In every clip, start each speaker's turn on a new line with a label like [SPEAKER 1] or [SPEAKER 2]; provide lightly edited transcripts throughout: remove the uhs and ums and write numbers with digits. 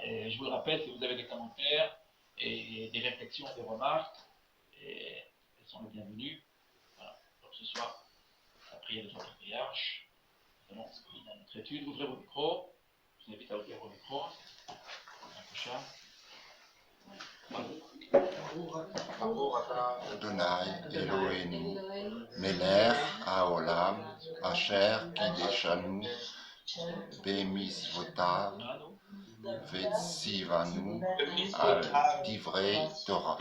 [SPEAKER 1] Et je vous le rappelle, si vous avez des commentaires et des réflexions, des remarques, elles sont les bienvenues. Voilà. Donc ce soir, la prière des patriarches. Nous allons finir notre étude. Ouvrez vos micros. Je vous invite à ouvrir vos micros.
[SPEAKER 2] Adonai Eloheinu, Melech Haolam, Asher Kideshanu, B'mitzvotav, Vetzivanu al Divrei Torah.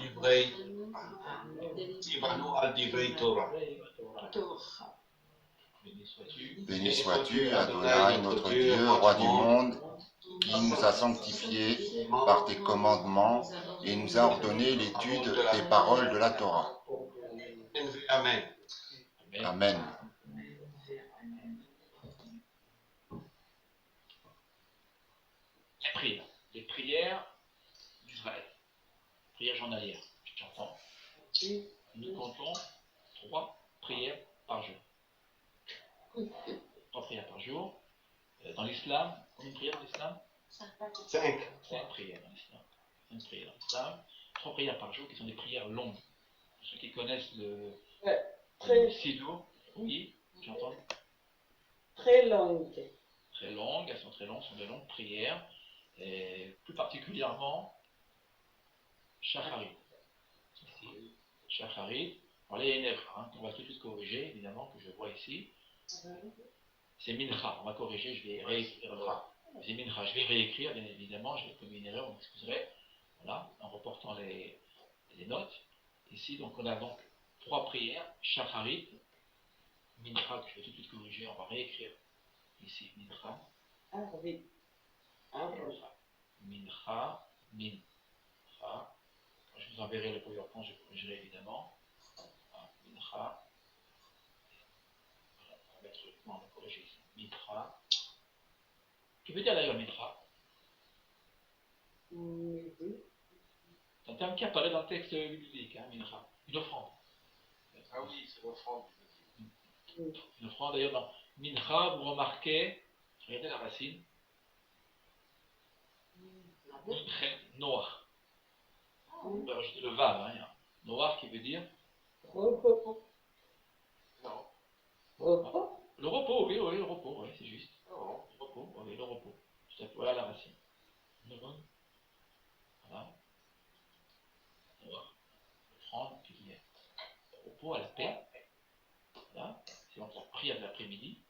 [SPEAKER 2] Béni sois-tu, Adonai, notre Dieu, roi du monde, qui nous a sanctifiés par tes commandements et nous a ordonné l'étude des paroles de la Torah.
[SPEAKER 3] Amen.
[SPEAKER 2] Amen.
[SPEAKER 1] Les prières d'Israël, prières journalières, j'entends. Nous comptons 3 prières par jour. 3 prières par jour. Dans l'islam, combien de prières dans l'islam?
[SPEAKER 3] 5
[SPEAKER 1] prières dans l'islam. 5 prières dans l'islam. 3 prières par jour qui sont des prières longues. Pour ceux qui connaissent le Sido, oui, j'entends.
[SPEAKER 4] Très longues.
[SPEAKER 1] Très longues, elles sont très longues, ce sont de longues prières. Et plus particulièrement, Shacharit. Ici, Shacharit. Alors là, il y a une erreur, on va tout de suite corriger, évidemment, que je vois ici. C'est Mincha, on va corriger, je vais réécrire le c'est Mincha, je vais réécrire, bien évidemment, je vais commettre une erreur, on m'excuserait. Voilà, en reportant les notes. Ici, donc, on a donc 3 prières, Shacharit, Mincha, que je vais tout de suite corriger, on va réécrire ici, Mincha.
[SPEAKER 4] Oui.
[SPEAKER 1] Mincha. Je vous enverrai le PowerPoint, je corrigerai évidemment. Mincha. On va mettre le point, on va corriger ici. Mincha. Que veut dire d'ailleurs Mincha? C'est un terme qui apparaît dans le texte biblique, Mincha. Une offrande.
[SPEAKER 3] Ah oui, c'est l'offrande.
[SPEAKER 1] Une offrande, d'ailleurs, dans Mincha, vous remarquez, regardez la racine. Noach. On va rajouter le vav, Noach qui veut dire
[SPEAKER 4] Repos.
[SPEAKER 3] Non.
[SPEAKER 4] Repos.
[SPEAKER 1] le repos, oui, le repos, oui, c'est juste.
[SPEAKER 3] Non.
[SPEAKER 1] Le repos, oui, le repos. Tout à fait, voilà la racine. Voilà. Noach. Offrande qui est repos à la paix. Voilà. C'est donc la prière de l'après-midi.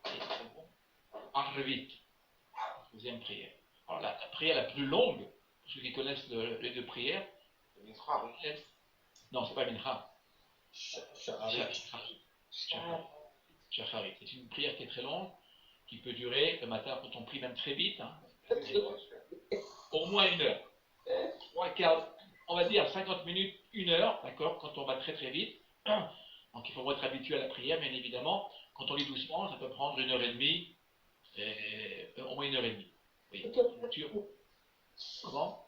[SPEAKER 1] Et c'est bon. Arvit. Deuxième prière. Alors la prière la plus longue, pour ceux qui connaissent les 2 prières, non, c'est pas Mincha. Shacharit. C'est une prière qui est très longue, qui peut durer le matin quand on prie même très vite, au moins 1 heure. 3 quarts, on va dire 50 minutes, 1 heure, d'accord, quand on va très très vite. Donc il faut être habitué à la prière, bien évidemment. Quand on lit doucement, ça peut prendre 1h30, au moins 1h30. Oui. Comment?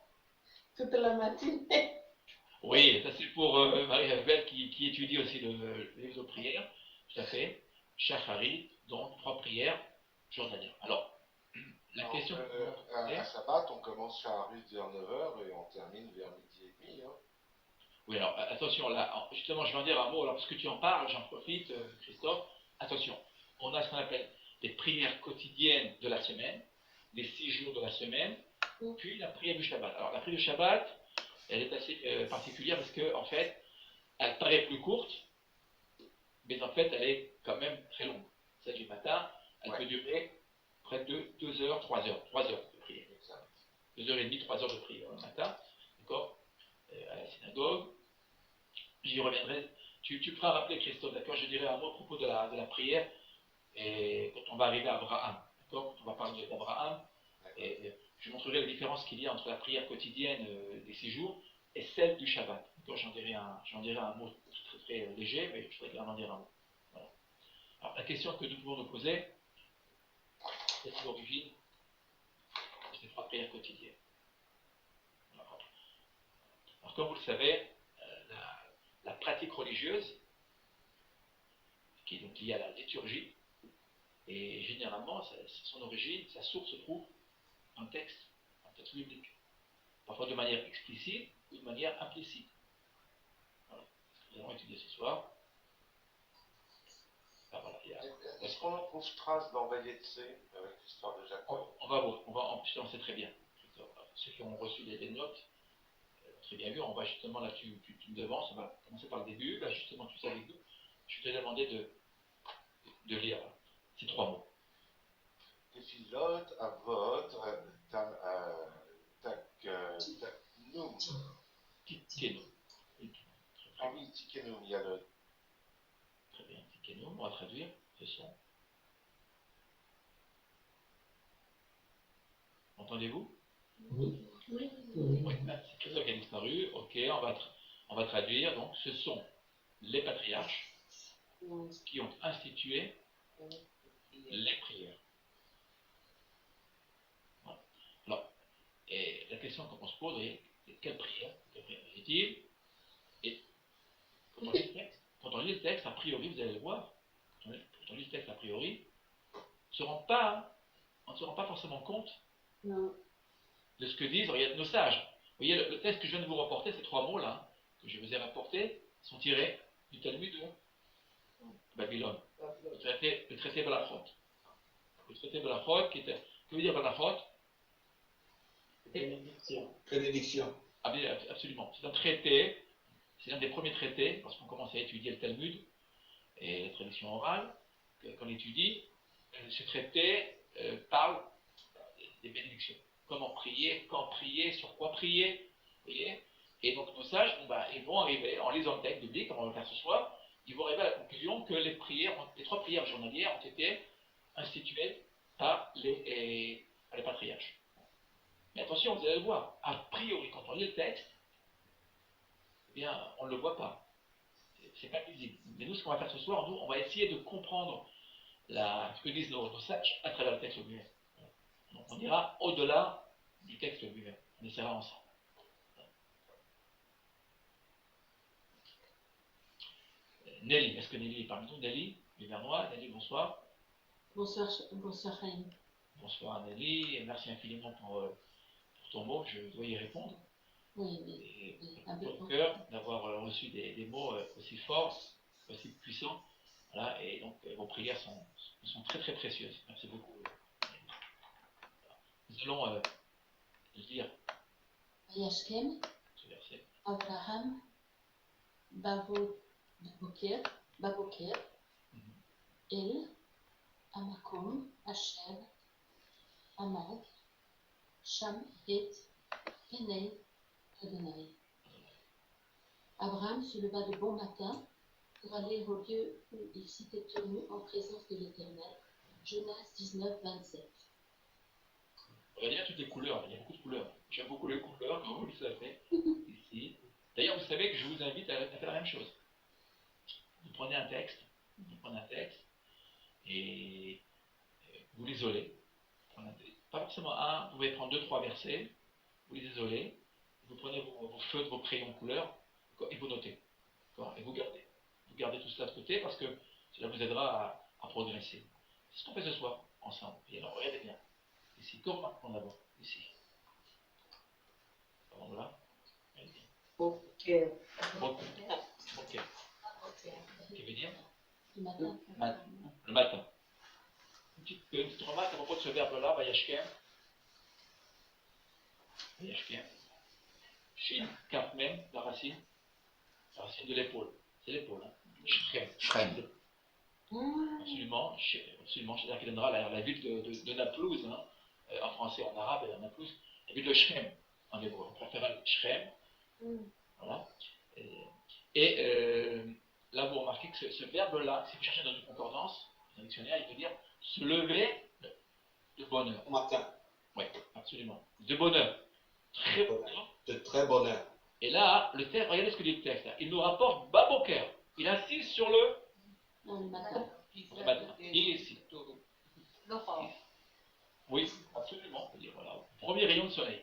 [SPEAKER 4] Toute la matinée.
[SPEAKER 1] Oui, ça c'est pour Marie-Abel qui étudie aussi les livre de prière, tout à fait. Shacharit, donc 3 prières journalières. Alors, la question.
[SPEAKER 3] À Shabbat, on commence Shacharit vers 9h et on termine vers midi et demi.
[SPEAKER 1] Oui, alors attention, là, justement, je vais en dire un mot. Alors, parce que tu en parles, j'en profite, Christophe. Attention, on a ce qu'on appelle des prières quotidiennes de la semaine, des 6 jours de la semaine, puis la prière du Shabbat. Alors, la prière du Shabbat, elle est assez particulière parce que, en fait, elle paraît plus courte, mais en fait, elle est quand même très longue. Celle du matin, elle peut durer près de 2 heures, 3 heures. 3 heures de prière. 2h30, 3 heures de prière le matin, d'accord, à la synagogue. J'y reviendrai. Tu pourras rappeler, Christophe, d'accord, je dirai un mot à propos de la prière, et quand on va arriver à Abraham, d'accord, quand on va parler d'Abraham, et je montrerai la différence qu'il y a entre la prière quotidienne des 6 jours et celle du Shabbat. J'en dirai un mot très, très léger, mais je voudrais quand même en dire un mot. Voilà. Alors, la question que nous pouvons nous poser, c'est l'origine de ces 3 prières quotidiennes. Voilà. Alors, comme vous le savez, la pratique religieuse, qui est donc liée à la liturgie, et généralement, son origine, sa source se trouve dans le texte texte biblique. Parfois de manière explicite ou de manière implicite. Voilà. Nous allons étudier ce soir. Ah, voilà,
[SPEAKER 3] Est-ce qu'on en trouve trace dans Vayetse, avec l'histoire de Jacob?
[SPEAKER 1] on va voir, on sait très bien. Ceux qui ont reçu des notes, très bien vu, on va justement là, tu me devances, on va commencer par le début, là justement tu sais avec nous, je vais te demander de lire ces 3 mots.
[SPEAKER 3] Tefilot, Avot, Taknum.
[SPEAKER 1] Tikkenom.
[SPEAKER 3] Ah oui, Tikkenum, il y a le...
[SPEAKER 1] Très bien, Tikkenom, on va traduire, ce sont. Entendez-vous?
[SPEAKER 4] Oui.
[SPEAKER 1] Oui, c'est Christophe qui a disparu, ok, on va traduire, donc ce sont les patriarches qui ont institué les prières. Voilà. Alors, et la question qu'on se pose est quelle prière dit-il? Et quand on lit le texte, a priori, vous allez le voir, quand on lit le texte, a priori, on ne se rend pas forcément compte de ce que disent nos sages. Vous voyez, le texte que je viens de vous rapporter, ces 3 mots-là, que je vous ai rapportés, sont tirés du Talmud de Babylone. Le traité Balachot. Le traité Balachot, que veut dire Balachot?
[SPEAKER 5] Bénédiction.
[SPEAKER 1] Absolument. C'est un traité, c'est l'un des premiers traités, lorsqu'on commence à étudier le Talmud et la tradition orale, qu'on étudie. Ce traité parle des bénédictions. Comment prier, quand prier, sur quoi prier. Vous voyez? Et donc nos sages, ils vont arriver, en lisant le texte biblique, comme on va le faire ce soir, ils vont arriver à la conclusion que les 3 prières journalières ont été instituées par les patriarches. Mais attention, vous allez le voir, a priori, quand on lit le texte, eh bien, on ne le voit pas. C'est pas visible. Mais nous, ce qu'on va faire ce soir, on va essayer de comprendre ce que disent nos sages à travers le texte lui-même. Donc on ira au-delà du texte lui-même. On essaiera ensemble. Nelly, est-ce que Nelly est parmi nous? Nelly, du Vernois. Nelly, bonsoir.
[SPEAKER 6] Bonsoir, Chaim.
[SPEAKER 1] Bonsoir Nelly, et merci infiniment pour ton mot, je dois y répondre.
[SPEAKER 6] Oui,
[SPEAKER 1] Et
[SPEAKER 6] avec
[SPEAKER 1] pour le cœur d'avoir reçu des mots aussi forts, aussi puissants. Voilà, et donc vos prières sont très très précieuses. Merci beaucoup. Nous allons lire
[SPEAKER 6] Vayashkem,
[SPEAKER 1] ce verset.
[SPEAKER 6] Abraham, Baboker, El, Amakom, Asher, Amad, Sham, Et, Penei, Adonai. Abraham se leva de bon matin pour aller au lieu où il s'était tenu en présence de l'Éternel. Jonas 19, 27.
[SPEAKER 1] Regardez bien toutes les couleurs, il y a beaucoup de couleurs. J'aime beaucoup les couleurs, comme vous le savez, ici. D'ailleurs, vous savez que je vous invite à faire la même chose. Vous prenez un texte, et vous l'isolez. Pas forcément un, vous pouvez prendre 2-3 versets, vous les isolez, vous prenez vos feutres, vos crayons couleurs, et vous notez. Et vous gardez. Vous gardez tout cela de côté parce que cela vous aidera à progresser. C'est ce qu'on fait ce soir, ensemble. Et alors, regardez bien. Ici, comme maintenant d'abord, ici. Avant là, regardez bien.
[SPEAKER 4] Ok.
[SPEAKER 1] Ok. Qui veut dire
[SPEAKER 6] Du matin.
[SPEAKER 1] le matin. Une petite remarque à propos de ce verbe-là, Vayashkem. Shin, cap même, la racine de l'épaule. C'est l'épaule, hein.
[SPEAKER 2] Shrem.
[SPEAKER 1] Absolument, c'est-à-dire qu'il donnera la ville de Naplouse, hein, en français, en arabe, et en Naplouse, la ville de Shrem, en hébreu. On préfère Shrem. Voilà. Et là, vous remarquez que ce verbe-là, si vous cherchez dans une concordance, dans un dictionnaire, il veut dire se lever de bonheur.
[SPEAKER 5] Au matin.
[SPEAKER 1] Oui, absolument. De bonheur. Très bonheur.
[SPEAKER 5] De très bonheur.
[SPEAKER 1] Et là, le texte, regardez ce que dit le texte. Là. Il nous rapporte Baboker. Il insiste sur le
[SPEAKER 6] matin.
[SPEAKER 1] matin. Il est ici. Oui, absolument. On peut dire, voilà. Premier rayon de soleil.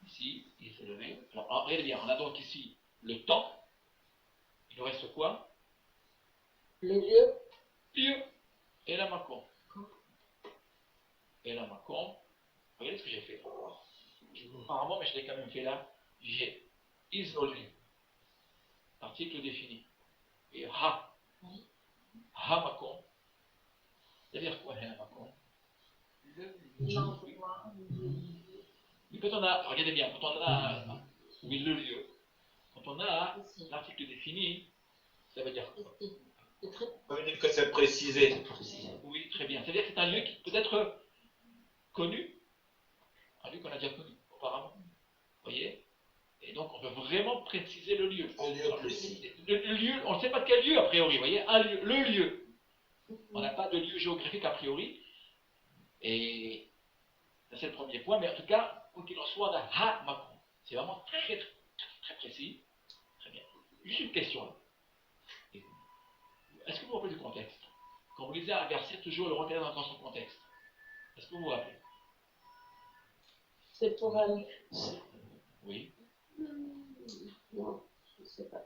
[SPEAKER 1] Ici, il s'est levé. Alors, regardez bien, on a donc ici le temps. Il nous reste quoi?
[SPEAKER 4] Le lieu.
[SPEAKER 1] Lieu. Et la Macon. Regardez ce que j'ai fait. Apparemment, mais je l'ai quand même fait là. J'ai isolé l'article défini. Et ha.
[SPEAKER 6] Oui.
[SPEAKER 1] Ha makom. C'est-à-dire quoi, ha makom?
[SPEAKER 6] L'endroit.
[SPEAKER 1] Mais quand on a, regardez bien, quand on a, oui, le lieu, quand on a l'article défini, ça veut dire quoi?
[SPEAKER 5] Ça veut dire que c'est précisé.
[SPEAKER 1] Oui, très bien. C'est-à-dire que c'est un lieu qui peut être connu, un lieu qu'on a déjà connu auparavant. Vous voyez? Et donc, on veut vraiment préciser le lieu.
[SPEAKER 5] Un lieu précis.
[SPEAKER 1] Le lieu, on ne sait pas de quel lieu a priori, vous voyez? Un lieu, le lieu. On n'a pas de lieu géographique a priori. Et ça, c'est le premier point. Mais en tout cas, quoi qu'il en soit, on a ha makom. C'est vraiment très, très, très précis. Très bien. Juste une question là. Est-ce que vous vous rappelez du contexte? Quand vous lisez un verset, toujours le regarder dans son contexte. Est-ce que vous vous rappelez?
[SPEAKER 4] C'est pour aller.
[SPEAKER 1] Oui.
[SPEAKER 4] Non, je ne sais pas.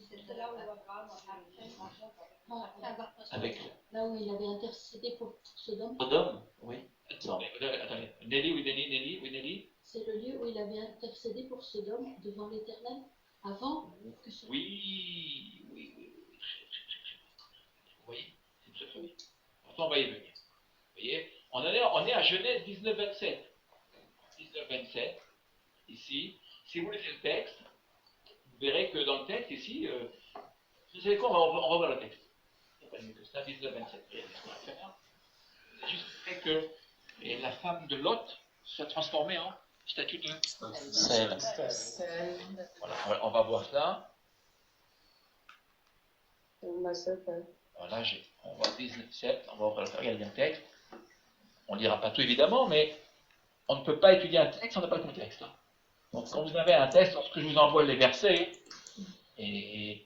[SPEAKER 7] C'est là où Abraham
[SPEAKER 1] Avec
[SPEAKER 6] Là où il avait intercédé pour Sodome.
[SPEAKER 1] Sodome? Oui. Attendez. Nelly, oui, Nelly, oui, Nelly.
[SPEAKER 6] C'est le lieu où il avait intercédé pour Sodome devant l'Éternel avant que ce...
[SPEAKER 1] Oui. Vous voyez? C'est très bien. Enfin, on va y venir. Vous voyez? On est à Genèse 19-27. 19-27, ici. Si vous lisez le texte, vous verrez que dans le texte, ici, vous savez quoi, on va voir le texte. Il n'y a pas mieux que ça, 19-27. C'est juste le fait que la femme de Lot soit transformée en statue de sel. Voilà, on va voir ça. Voilà, on voit 19-7, on va regarder un texte. On ne lira pas tout évidemment, mais on ne peut pas étudier un texte, on n'a pas le contexte. Hein. Donc quand vous avez un texte, lorsque je vous envoie les versets, et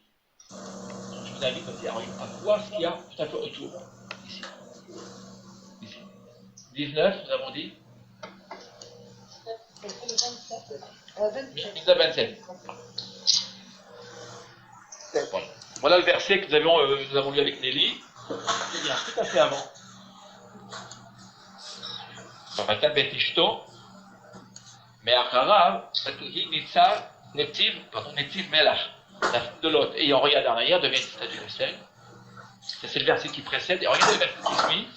[SPEAKER 1] je vous invite aussi à voir ce qu'il y a tout à fait autour. Ici. 19, nous avons dit 19-27. Voilà le verset que nous avons lu avec Nelly. Il y a tout à fait avant. Mais Acharav, Netiv Melach, la femme de Lot, ayant regardé en arrière, devient une statue de sel. C'est le verset qui précède. Et regardez le verset qui suit.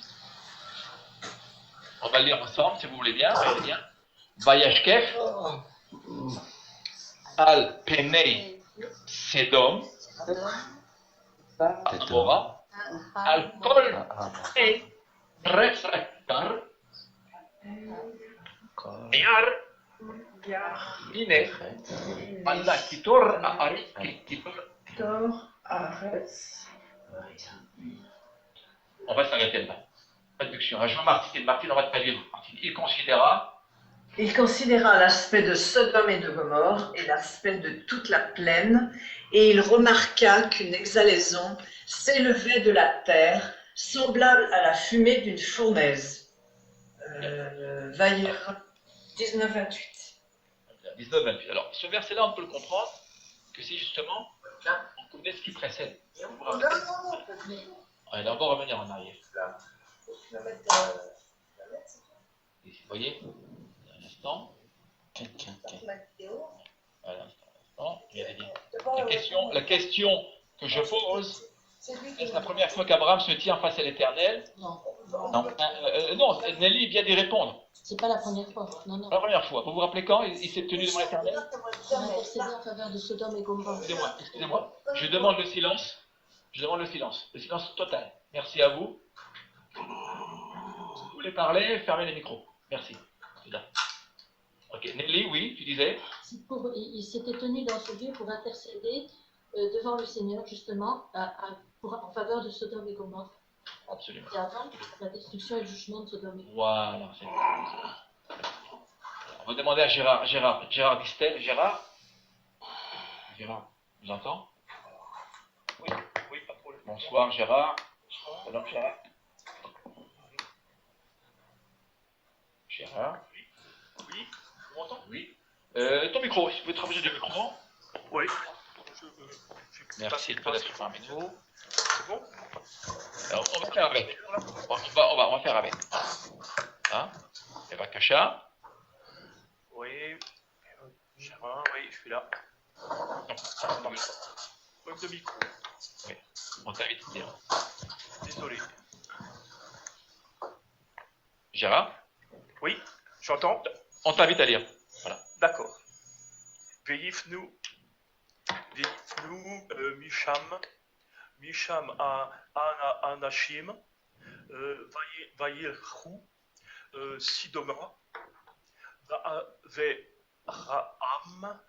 [SPEAKER 1] On va le lire ensemble, si vous voulez bien. Regardez bien. Vayashkef al Penei Sedom Amora al Kol et Refrakar Yar Ine Allah Kitor Aaretz On va s'arrêter là. Traduction. Martine, on va traduire.
[SPEAKER 8] Il considéra l'aspect de Sodome et de Gomorrhe et l'aspect de toute la plaine, et il remarqua qu'une exhalaison s'élevait de la terre, semblable à la fumée d'une fournaise. Vaillera 19-28.
[SPEAKER 1] 19-28. Alors, ce verset-là, on peut le comprendre que si justement, on connaît ce qui précède. On va revenir en arrière. Ici, vous voyez? Un instant. Un instant. La question que je pose, est-ce la première fois qu'Abraham se tient face à l'Éternel?
[SPEAKER 6] Non.
[SPEAKER 1] Non, Nelly vient d'y répondre.
[SPEAKER 6] C'est pas la première fois. Non.
[SPEAKER 1] La première fois. Vous vous rappelez quand il s'est tenu devant l'Éternel?
[SPEAKER 6] Il a intercédé en faveur de Sodome et Gomorrhe.
[SPEAKER 1] Excusez-moi. Je demande le silence. Le silence total. Merci à vous. Vous voulez parler, fermez les micros. Merci. Ok, Nelly, oui, tu disais?
[SPEAKER 6] Il s'était tenu dans ce lieu pour intercéder devant le Seigneur, justement, en faveur de Sodome et Gomorrhe.
[SPEAKER 1] Absolument.
[SPEAKER 6] Et avant la destruction et le jugement de Sodome et Gomorrhe.
[SPEAKER 1] Voilà. On va demander à Gérard Distel. Gérard, vous entend? Oui, pas de problème. Bonsoir Gérard. Madame Gérard. Gérard. Oui. Vous m'entendez? Oui. Ton micro, si vous pouvez te rapprocher du micro. Oui. Merci de être parmi nous. C'est bon? Alors, on va faire avec. On va faire avec. Hein? Eva Kacha.
[SPEAKER 9] Gérard, oui, je suis là. Problème de micro.
[SPEAKER 1] Oui, on t'invite à dire.
[SPEAKER 9] Désolé.
[SPEAKER 1] Gérard,
[SPEAKER 9] Oui, j'entends.
[SPEAKER 1] on t'invite à lire. Voilà.
[SPEAKER 9] D'accord. Veifnu Misham Anashim, Vayirchu, Sidoma, Ve'Ra'am,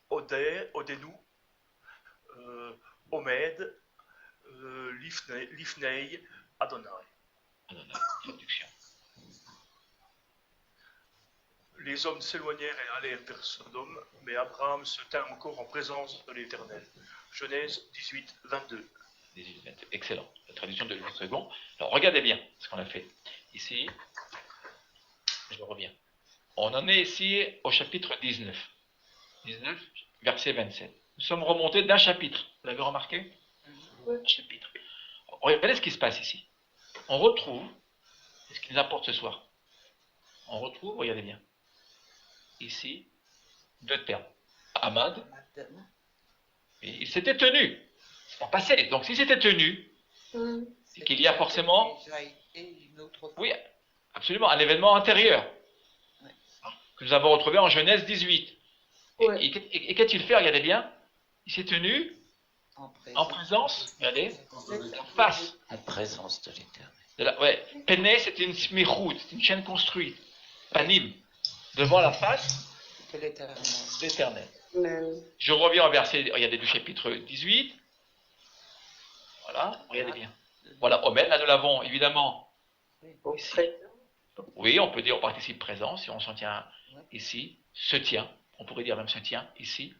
[SPEAKER 9] Odenu, Omed, Lifnei, Adonai.
[SPEAKER 1] Traduction.
[SPEAKER 9] Les hommes s'éloignèrent et allèrent vers Sodome, mais Abraham se tint encore en présence de l'Éternel. Genèse 18, 22.
[SPEAKER 1] 18, 22. Excellent. La traduction de Louis II. Alors, regardez bien ce qu'on a fait. Ici, je reviens. On en est ici au chapitre 19. 19, verset 27. Nous sommes remontés d'un chapitre. Vous l'avez remarqué?
[SPEAKER 4] Oui.
[SPEAKER 1] Un chapitre. Regardez ce qui se passe ici. On retrouve, c'est ce qui nous importe ce soir. On retrouve, regardez bien, ici, deux termes. Ahmad, et il s'était tenu. C'est en passé. Donc, s'il s'était tenu, c'est qu'il y a forcément, oui, absolument, un événement antérieur que nous avons retrouvé en Genèse 18.
[SPEAKER 4] Ouais.
[SPEAKER 1] Et qu'a-t-il fait? Regardez bien. Il s'est tenu en présence, regardez, en face.
[SPEAKER 5] En présence de l'Éternel.
[SPEAKER 1] Ouais, Péné, c'était une smichout, c'est une chaîne construite. Panim, devant la face
[SPEAKER 5] De l'Éternel.
[SPEAKER 1] d'Éternel.
[SPEAKER 4] Amen.
[SPEAKER 1] Je reviens au verset, regardez, du chapitre 18. Voilà, regardez bien. Voilà, Omed, là nous l'avons évidemment
[SPEAKER 4] Au
[SPEAKER 1] ici.
[SPEAKER 4] présent.
[SPEAKER 1] Oui, on peut dire au participe présent, si on s'en tient ici, se tient. On pourrait dire même se tient ici.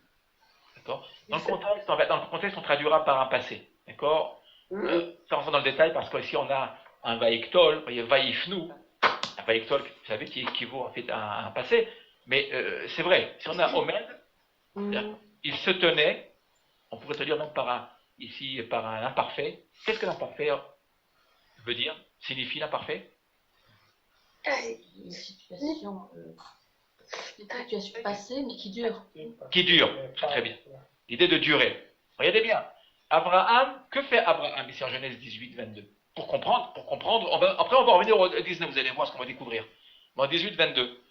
[SPEAKER 1] D'accord? Dans le contexte, on traduira par un passé. D'accord? Sans rentrer dans le détail, parce qu'ici on a un vaïktol, vous voyez, vaïfnu, un vaïktol, vous savez, qui équivaut en fait à un passé. Mais c'est vrai, si on a Omed, il se tenait, on pourrait traduire même ici par un imparfait. Qu'est-ce que l'imparfait veut dire? Signifie l'imparfait?
[SPEAKER 6] Une situation passée, mais qui dure.
[SPEAKER 1] Qui dure, très très bien. L'idée de durer. Regardez bien. Abraham, que fait Abraham ici en Genèse 18, 22? Pour comprendre, après on va revenir au 19, vous allez voir ce qu'on va découvrir. Mais en 18, 22,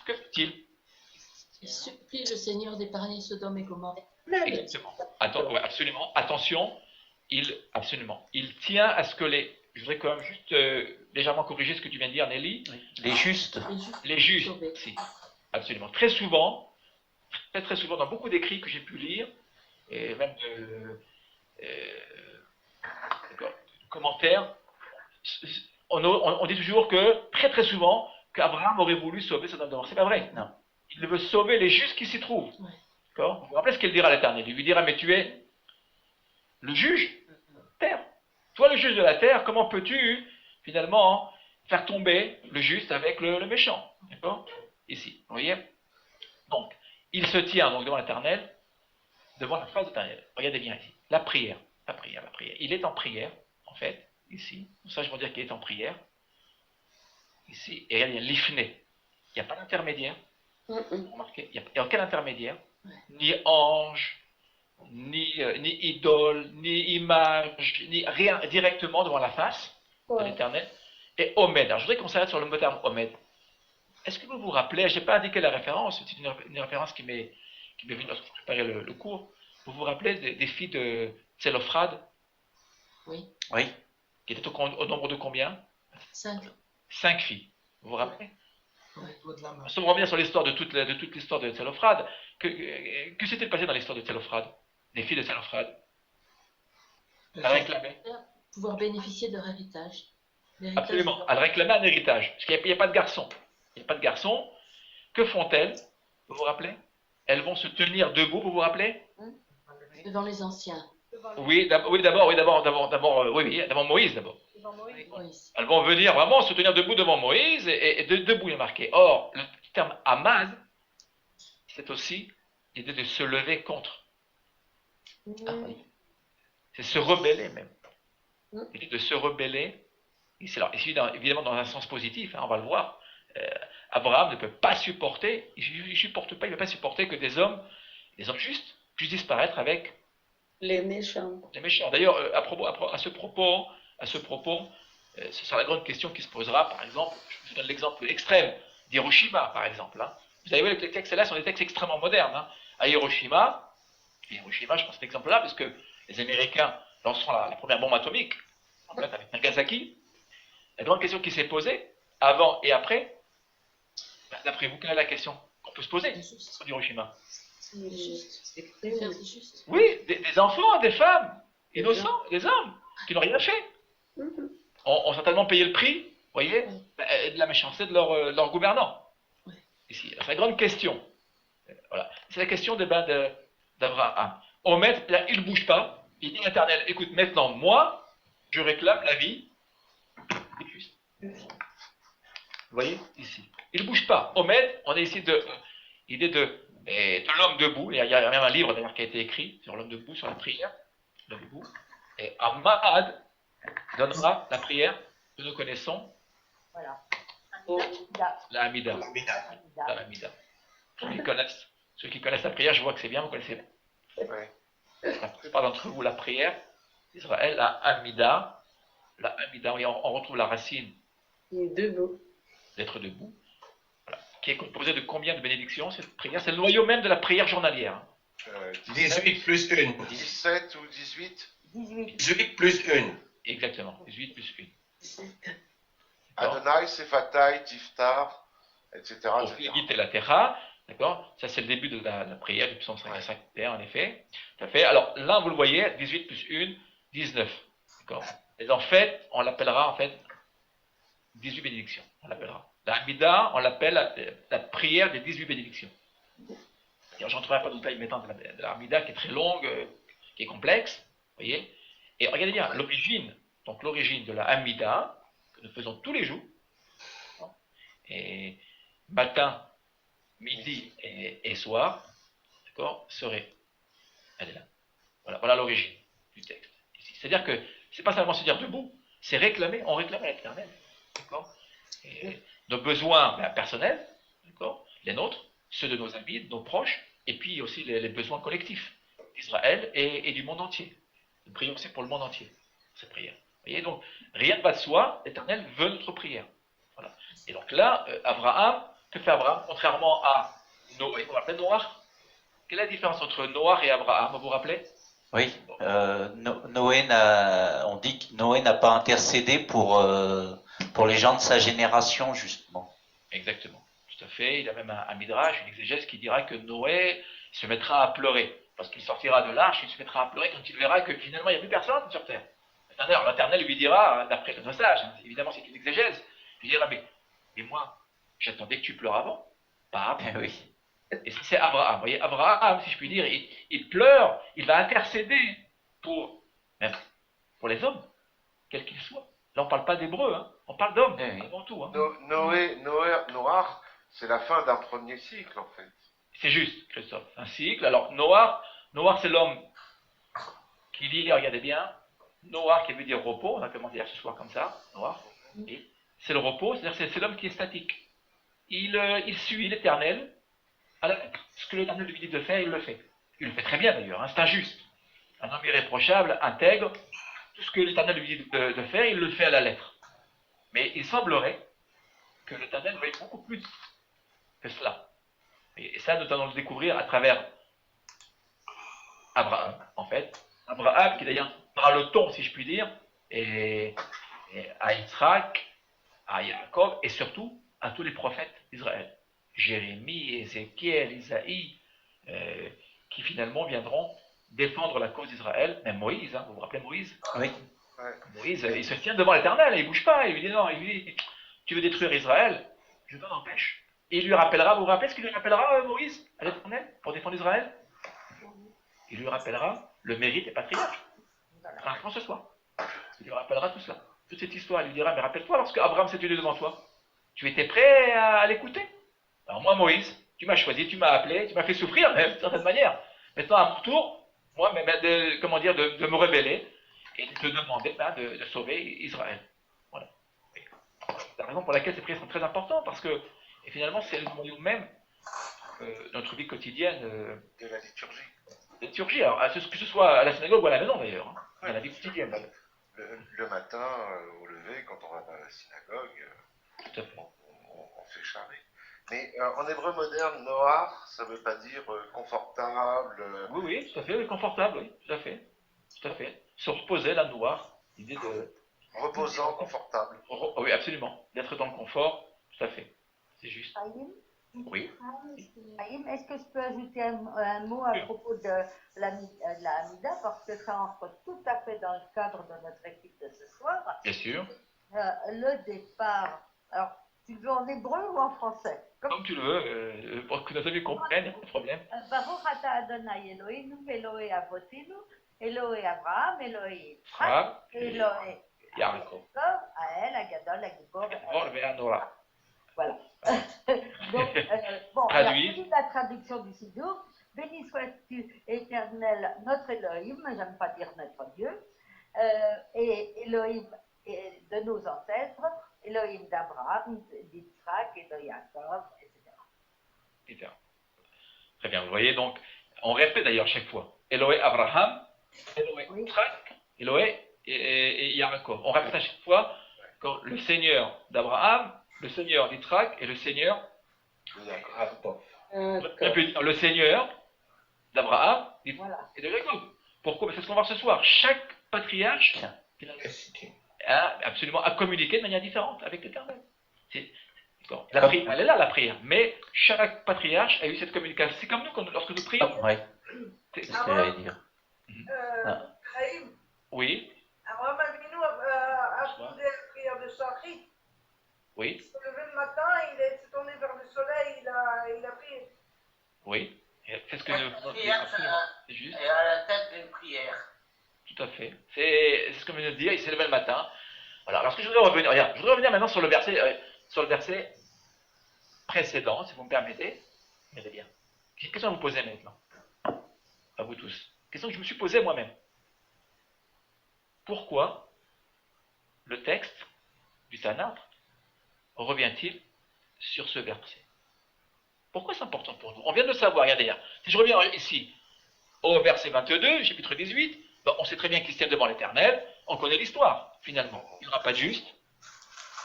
[SPEAKER 1] que fait-il?
[SPEAKER 6] Il supplie le Seigneur d'épargner Sodome et Gomorrhe.
[SPEAKER 1] Exactement. Ouais, absolument. Attention, il tient à ce que je voudrais quand même juste légèrement corriger ce que tu viens de dire, Nelly.
[SPEAKER 5] Les justes.
[SPEAKER 1] Les juges,
[SPEAKER 6] sauvés.
[SPEAKER 1] si. Absolument. Très souvent, très souvent, dans beaucoup d'écrits que j'ai pu lire, et même de commentaires, on dit toujours que, très souvent, qu'Abraham aurait voulu sauver Sodome et Gomorrhe. C'est pas vrai, non. Il veut sauver les justes qui s'y trouvent.
[SPEAKER 6] Ouais.
[SPEAKER 1] D'accord? Vous vous rappelez ce qu'il dira à l'Éternel? Il lui dira, mais tu es le juge de la terre. Toi, le juge de la terre, comment peux-tu, finalement, faire tomber le juste avec le méchant? D'accord? Ici, vous voyez? Donc, il se tient donc devant l'Éternel, devant la face de l'Éternel. Regardez bien ici. La prière. Il est en prière, en fait, ici. Ça, je veux dire qu'il est en prière. Ici, et regardez, l'ifné. Il n'y a pas d'intermédiaire. Vous remarquez? Il n'y a aucun intermédiaire. Ni ange, ni idole, ni image, ni rien, directement devant la face de l'Éternel. Et Omed. Alors, je voudrais qu'on s'arrête sur le mot terme Omed. Est-ce que vous vous rappelez, je n'ai pas indiqué la référence, c'est une référence qui m'est venue lorsque je préparais le cours. Vous vous rappelez des filles de Tselophrad?
[SPEAKER 6] Oui.
[SPEAKER 5] Oui.
[SPEAKER 1] Qui étaient au nombre de combien?
[SPEAKER 6] 5.
[SPEAKER 1] 5 filles. Vous vous rappelez?
[SPEAKER 6] Ouais.
[SPEAKER 1] Si on revient sur l'histoire de toute l'histoire de Tselophrad, que s'est-il passé dans l'histoire de Tselophrad? Des filles de Tselophrad? Elles réclamaient.
[SPEAKER 6] Pouvoir bénéficier de leur héritage.
[SPEAKER 1] Absolument. Elles réclamaient un héritage. Parce qu'il n'y a pas de garçon. Il n'y a pas de garçon. Que font-elles? Vous vous rappelez? Elles vont se tenir debout, vous vous rappelez?
[SPEAKER 6] Devant les anciens.
[SPEAKER 1] Oui, d'abord Moïse d'abord.
[SPEAKER 6] Moïse.
[SPEAKER 1] Elles vont venir vraiment se tenir debout devant Moïse et debout il est marqué. Or, le terme Hamad, c'est aussi l'idée de se lever contre. C'est se rebeller même. L'idée de se rebeller, ici, évidemment dans un sens positif, hein, on va le voir. Abraham ne peut pas supporter, il ne supporte pas, il ne peut pas supporter que des hommes justes, puissent disparaître avec
[SPEAKER 4] les méchants.
[SPEAKER 1] les méchants. D'ailleurs, à ce propos, ce sera la grande question qui se posera, par exemple, je vous donne l'exemple extrême d'Hiroshima, par exemple. Hein. Vous avez vu, les textes là sont des textes extrêmement modernes. Hein. À Hiroshima, je prends cet exemple-là, parce que les Américains lanceront la première bombe atomique, en fait, avec Nagasaki. La grande question qui s'est posée, avant et après, d'après vous, quelle est la question qu'on peut se poser sur Hiroshima? Oui, des enfants, des femmes, innocents, des hommes, qui n'ont rien fait. Ont certainement payé le prix, vous voyez, de la méchanceté de leur gouvernant. Ici, c'est la grande question. Voilà. C'est la question d'Abraham. Omet, il ne bouge pas, il dit à l'Éternel, écoute, maintenant, moi, je réclame la vie des justes. Vous voyez, ici. Il ne bouge pas. Omet, on est ici l'idée de l'homme debout. Il y a même un livre d'ailleurs qui a été écrit sur l'homme debout, sur la prière. L'homme debout. Et Ahmad donnera la prière que nous connaissons.
[SPEAKER 7] Voilà.
[SPEAKER 1] La Hamida. La Hamida. Ceux qui connaissent la prière, je vois que c'est bien, vous connaissez bien.
[SPEAKER 3] Ouais.
[SPEAKER 1] La plupart d'entre vous, la prière d'Israël, la Hamida. La Hamida, oui, on retrouve la racine.
[SPEAKER 4] Debout.
[SPEAKER 1] D'être debout. Voilà. Qui est composée de combien de bénédictions, cette prière? C'est le noyau même de la prière journalière.
[SPEAKER 10] 18 plus 1.
[SPEAKER 3] 17 ou 18?
[SPEAKER 10] 18 plus 1.
[SPEAKER 1] Exactement, 18 plus 1.
[SPEAKER 3] Adonai, Sephatai, Tiftar, etc.
[SPEAKER 1] Et la Terra, d'accord? Ça, c'est le début de la prière du psaume 55, en effet. Tout à fait. Alors, là, vous le voyez, 18 plus 1, 19. D'accord? Et en fait, on l'appellera, en fait, 18 bénédictions. On l'appellera. La Hamida, on l'appelle la prière des 18 bénédictions. Je n'entrerai pas dans le détail maintenant de la Hamida, qui est très longue, qui est complexe. Vous voyez? Et regardez bien, l'origine de la Hamida, que nous faisons tous les jours, et matin, midi et soir, d'accord, serait. Elle est là. Voilà l'origine du texte. C'est-à-dire que c'est pas seulement se dire debout, c'est réclamer, on réclame à l'Éternel. D'accord? Et nos besoins personnels, d'accord, les nôtres, ceux de nos amis, de nos proches, et puis aussi les besoins collectifs d'Israël et du monde entier. Nous prions aussi pour le monde entier, cette prière. Vous voyez, donc, rien ne va de soi, l'Éternel veut notre prière. Voilà. Et donc là, Abraham, que fait Abraham? Contrairement à Noé, vous vous rappelez Noach? Quelle est la différence entre Noach et Abraham, vous vous rappelez?
[SPEAKER 5] Oui, on dit que Noé n'a pas intercédé pour les gens de sa génération, justement.
[SPEAKER 1] Exactement, tout à fait. Il y a même un midrash, une exégèse qui dira que Noé se mettra à pleurer. Parce qu'il sortira de l'arche, il se mettra à pleurer quand il verra que finalement il n'y a plus personne sur terre. L'Éternel lui dira, d'après le message, évidemment c'est une exégèse, il lui dira, mais moi, j'attendais que tu pleures avant, pas après.
[SPEAKER 5] Oui.
[SPEAKER 1] Et ça, c'est Abraham. Vous voyez, Abraham, si je puis dire, il pleure, il va intercéder pour les hommes, quels qu'ils soient. Là, on ne parle pas d'hébreux, hein. On parle d'hommes, avant tout. Hein.
[SPEAKER 3] Noach, c'est la fin d'un premier cycle, en fait.
[SPEAKER 1] C'est juste, Christophe, un cycle. Alors, Noach, c'est l'homme qui lit, regardez bien, Noach qui veut dire repos, on a commencé hier ce soir comme ça, Noach, et c'est le repos, c'est-à-dire c'est l'homme qui est statique. Il suit l'Éternel, ce que l'Éternel lui dit de faire, il le fait. Il le fait très bien d'ailleurs, hein, c'est injuste. Un homme irréprochable, intègre, tout ce que l'Éternel lui dit de faire, il le fait à la lettre. Mais il semblerait que l'Éternel veuille beaucoup plus que cela. Et ça, nous allons le découvrir à travers Abraham, en fait. Abraham, qui d'ailleurs parle le ton, si je puis dire, et à Yitzhak, à Yaakov, et surtout à tous les prophètes d'Israël. Jérémie, Ézéchiel, Isaïe, qui finalement viendront défendre la cause d'Israël. Même Moïse, hein, vous vous rappelez Moïse?
[SPEAKER 5] Oui.
[SPEAKER 1] Moïse, il se tient devant l'Éternel, il ne bouge pas, il lui dit non, il lui dit, tu veux détruire Israël, je t'en empêche. Et il lui rappellera, vous vous rappelez ce qu'il lui rappellera, Moïse, à l'Éternel, pour défendre Israël? Il lui rappellera le mérite des patriarches. Enfin, ce soir. Il lui rappellera tout cela. Toute cette histoire, il lui dira, mais rappelle-toi, lorsque Abraham s'est tenu devant toi, tu étais prêt à l'écouter? Alors moi, Moïse, tu m'as choisi, tu m'as appelé, tu m'as fait souffrir, même, d'une certaine manière. Maintenant, à mon tour, moi, de me révéler et de te demander de sauver Israël. Voilà. la raison pour laquelle ces prières sont très importantes, parce que et finalement, c'est le noyau même de notre vie quotidienne.
[SPEAKER 3] De la liturgie.
[SPEAKER 1] La liturgie, alors, que ce soit à la synagogue ou à la maison d'ailleurs, hein, dans la vie quotidienne.
[SPEAKER 3] Le matin, au lever, quand on va à la synagogue,
[SPEAKER 1] Tout à fait.
[SPEAKER 3] on fait charrer. Mais en hébreu moderne, Noach, ça ne veut pas dire confortable.
[SPEAKER 1] Oui, oui, tout à fait, oui, confortable, oui, tout à fait. Tout à fait. Se reposer, la noire, l'idée de.
[SPEAKER 3] Reposant, confortable.
[SPEAKER 1] Oui, absolument. D'être dans le confort, tout à fait. C'est juste.
[SPEAKER 11] Aïm,
[SPEAKER 1] Oui.
[SPEAKER 11] Aïm, est-ce que je peux ajouter un mot à propos de la Hamida, parce que ça entre tout à fait dans le cadre de notre équipe de ce soir.
[SPEAKER 1] Bien sûr.
[SPEAKER 11] Le départ. Alors, tu le veux en hébreu ou en français?
[SPEAKER 1] Comme tu le veux, pour que nos amis comprennent, il n'y a pas de problème.
[SPEAKER 11] Baruch ata Adonai Eloheinu Elohei Avotinu Elohei Abraham Elohei Yitzhak
[SPEAKER 1] Ah,
[SPEAKER 11] Elohei
[SPEAKER 1] Yaakov.
[SPEAKER 11] Ael Agadol Agibor.
[SPEAKER 1] Voilà.
[SPEAKER 11] Donc, bon,
[SPEAKER 1] Traduit.
[SPEAKER 11] alors, la traduction du Sidour. Béni sois-tu, éternel, notre Elohim, j'aime pas dire notre Dieu, et Elohim de nos ancêtres, Elohim d'Abraham, d'Yitzhak et de Yaakov, etc.
[SPEAKER 1] Très bien, vous voyez, donc, on répète d'ailleurs chaque fois. Elohé Abraham, Elohé Yitzhak, Elohé et Yaakov. On répète à chaque fois quand le Seigneur d'Abraham, le Seigneur d'Yitzhak et le Seigneur de Yaakov. On peut dire le Seigneur d'Abraham et de Jacob. Pourquoi? Parce que c'est ce qu'on va voir ce soir. Chaque patriarche a absolument communiqué de manière différente avec l'Éternel. La prière, elle est là, la prière. Mais chaque patriarche a eu cette communication. C'est comme nous, lorsque nous prions.
[SPEAKER 5] Oui, c'est ce que j'allais dire.
[SPEAKER 7] Chaim,
[SPEAKER 1] Oui.
[SPEAKER 7] Abraham Avinu a fondé la prière de Shachrit.
[SPEAKER 1] Oui.
[SPEAKER 7] Il s'est levé le matin, il s'est tourné vers le soleil, il a prié.
[SPEAKER 1] Oui. C'est ce que je veux dire. C'est juste.
[SPEAKER 12] Et à la tête d'une prière.
[SPEAKER 1] Tout à fait. C'est ce que je viens de dire. Il s'est levé le matin. Voilà. Alors, ce que je voudrais revenir, regarde, je voudrais revenir maintenant sur le verset précédent, si vous me permettez. Regardez bien. Quelle question vous posez maintenant? À vous tous. Question que je me suis posée moi-même. Pourquoi le texte du Tanakh revient-il sur ce verset? Pourquoi c'est important pour nous? On vient de le savoir, regardez là. Si je reviens ici au verset 22, chapitre 18, ben, on sait très bien qu'il se tient devant l'Éternel, on connaît l'histoire, finalement. Il n'y aura pas de juste,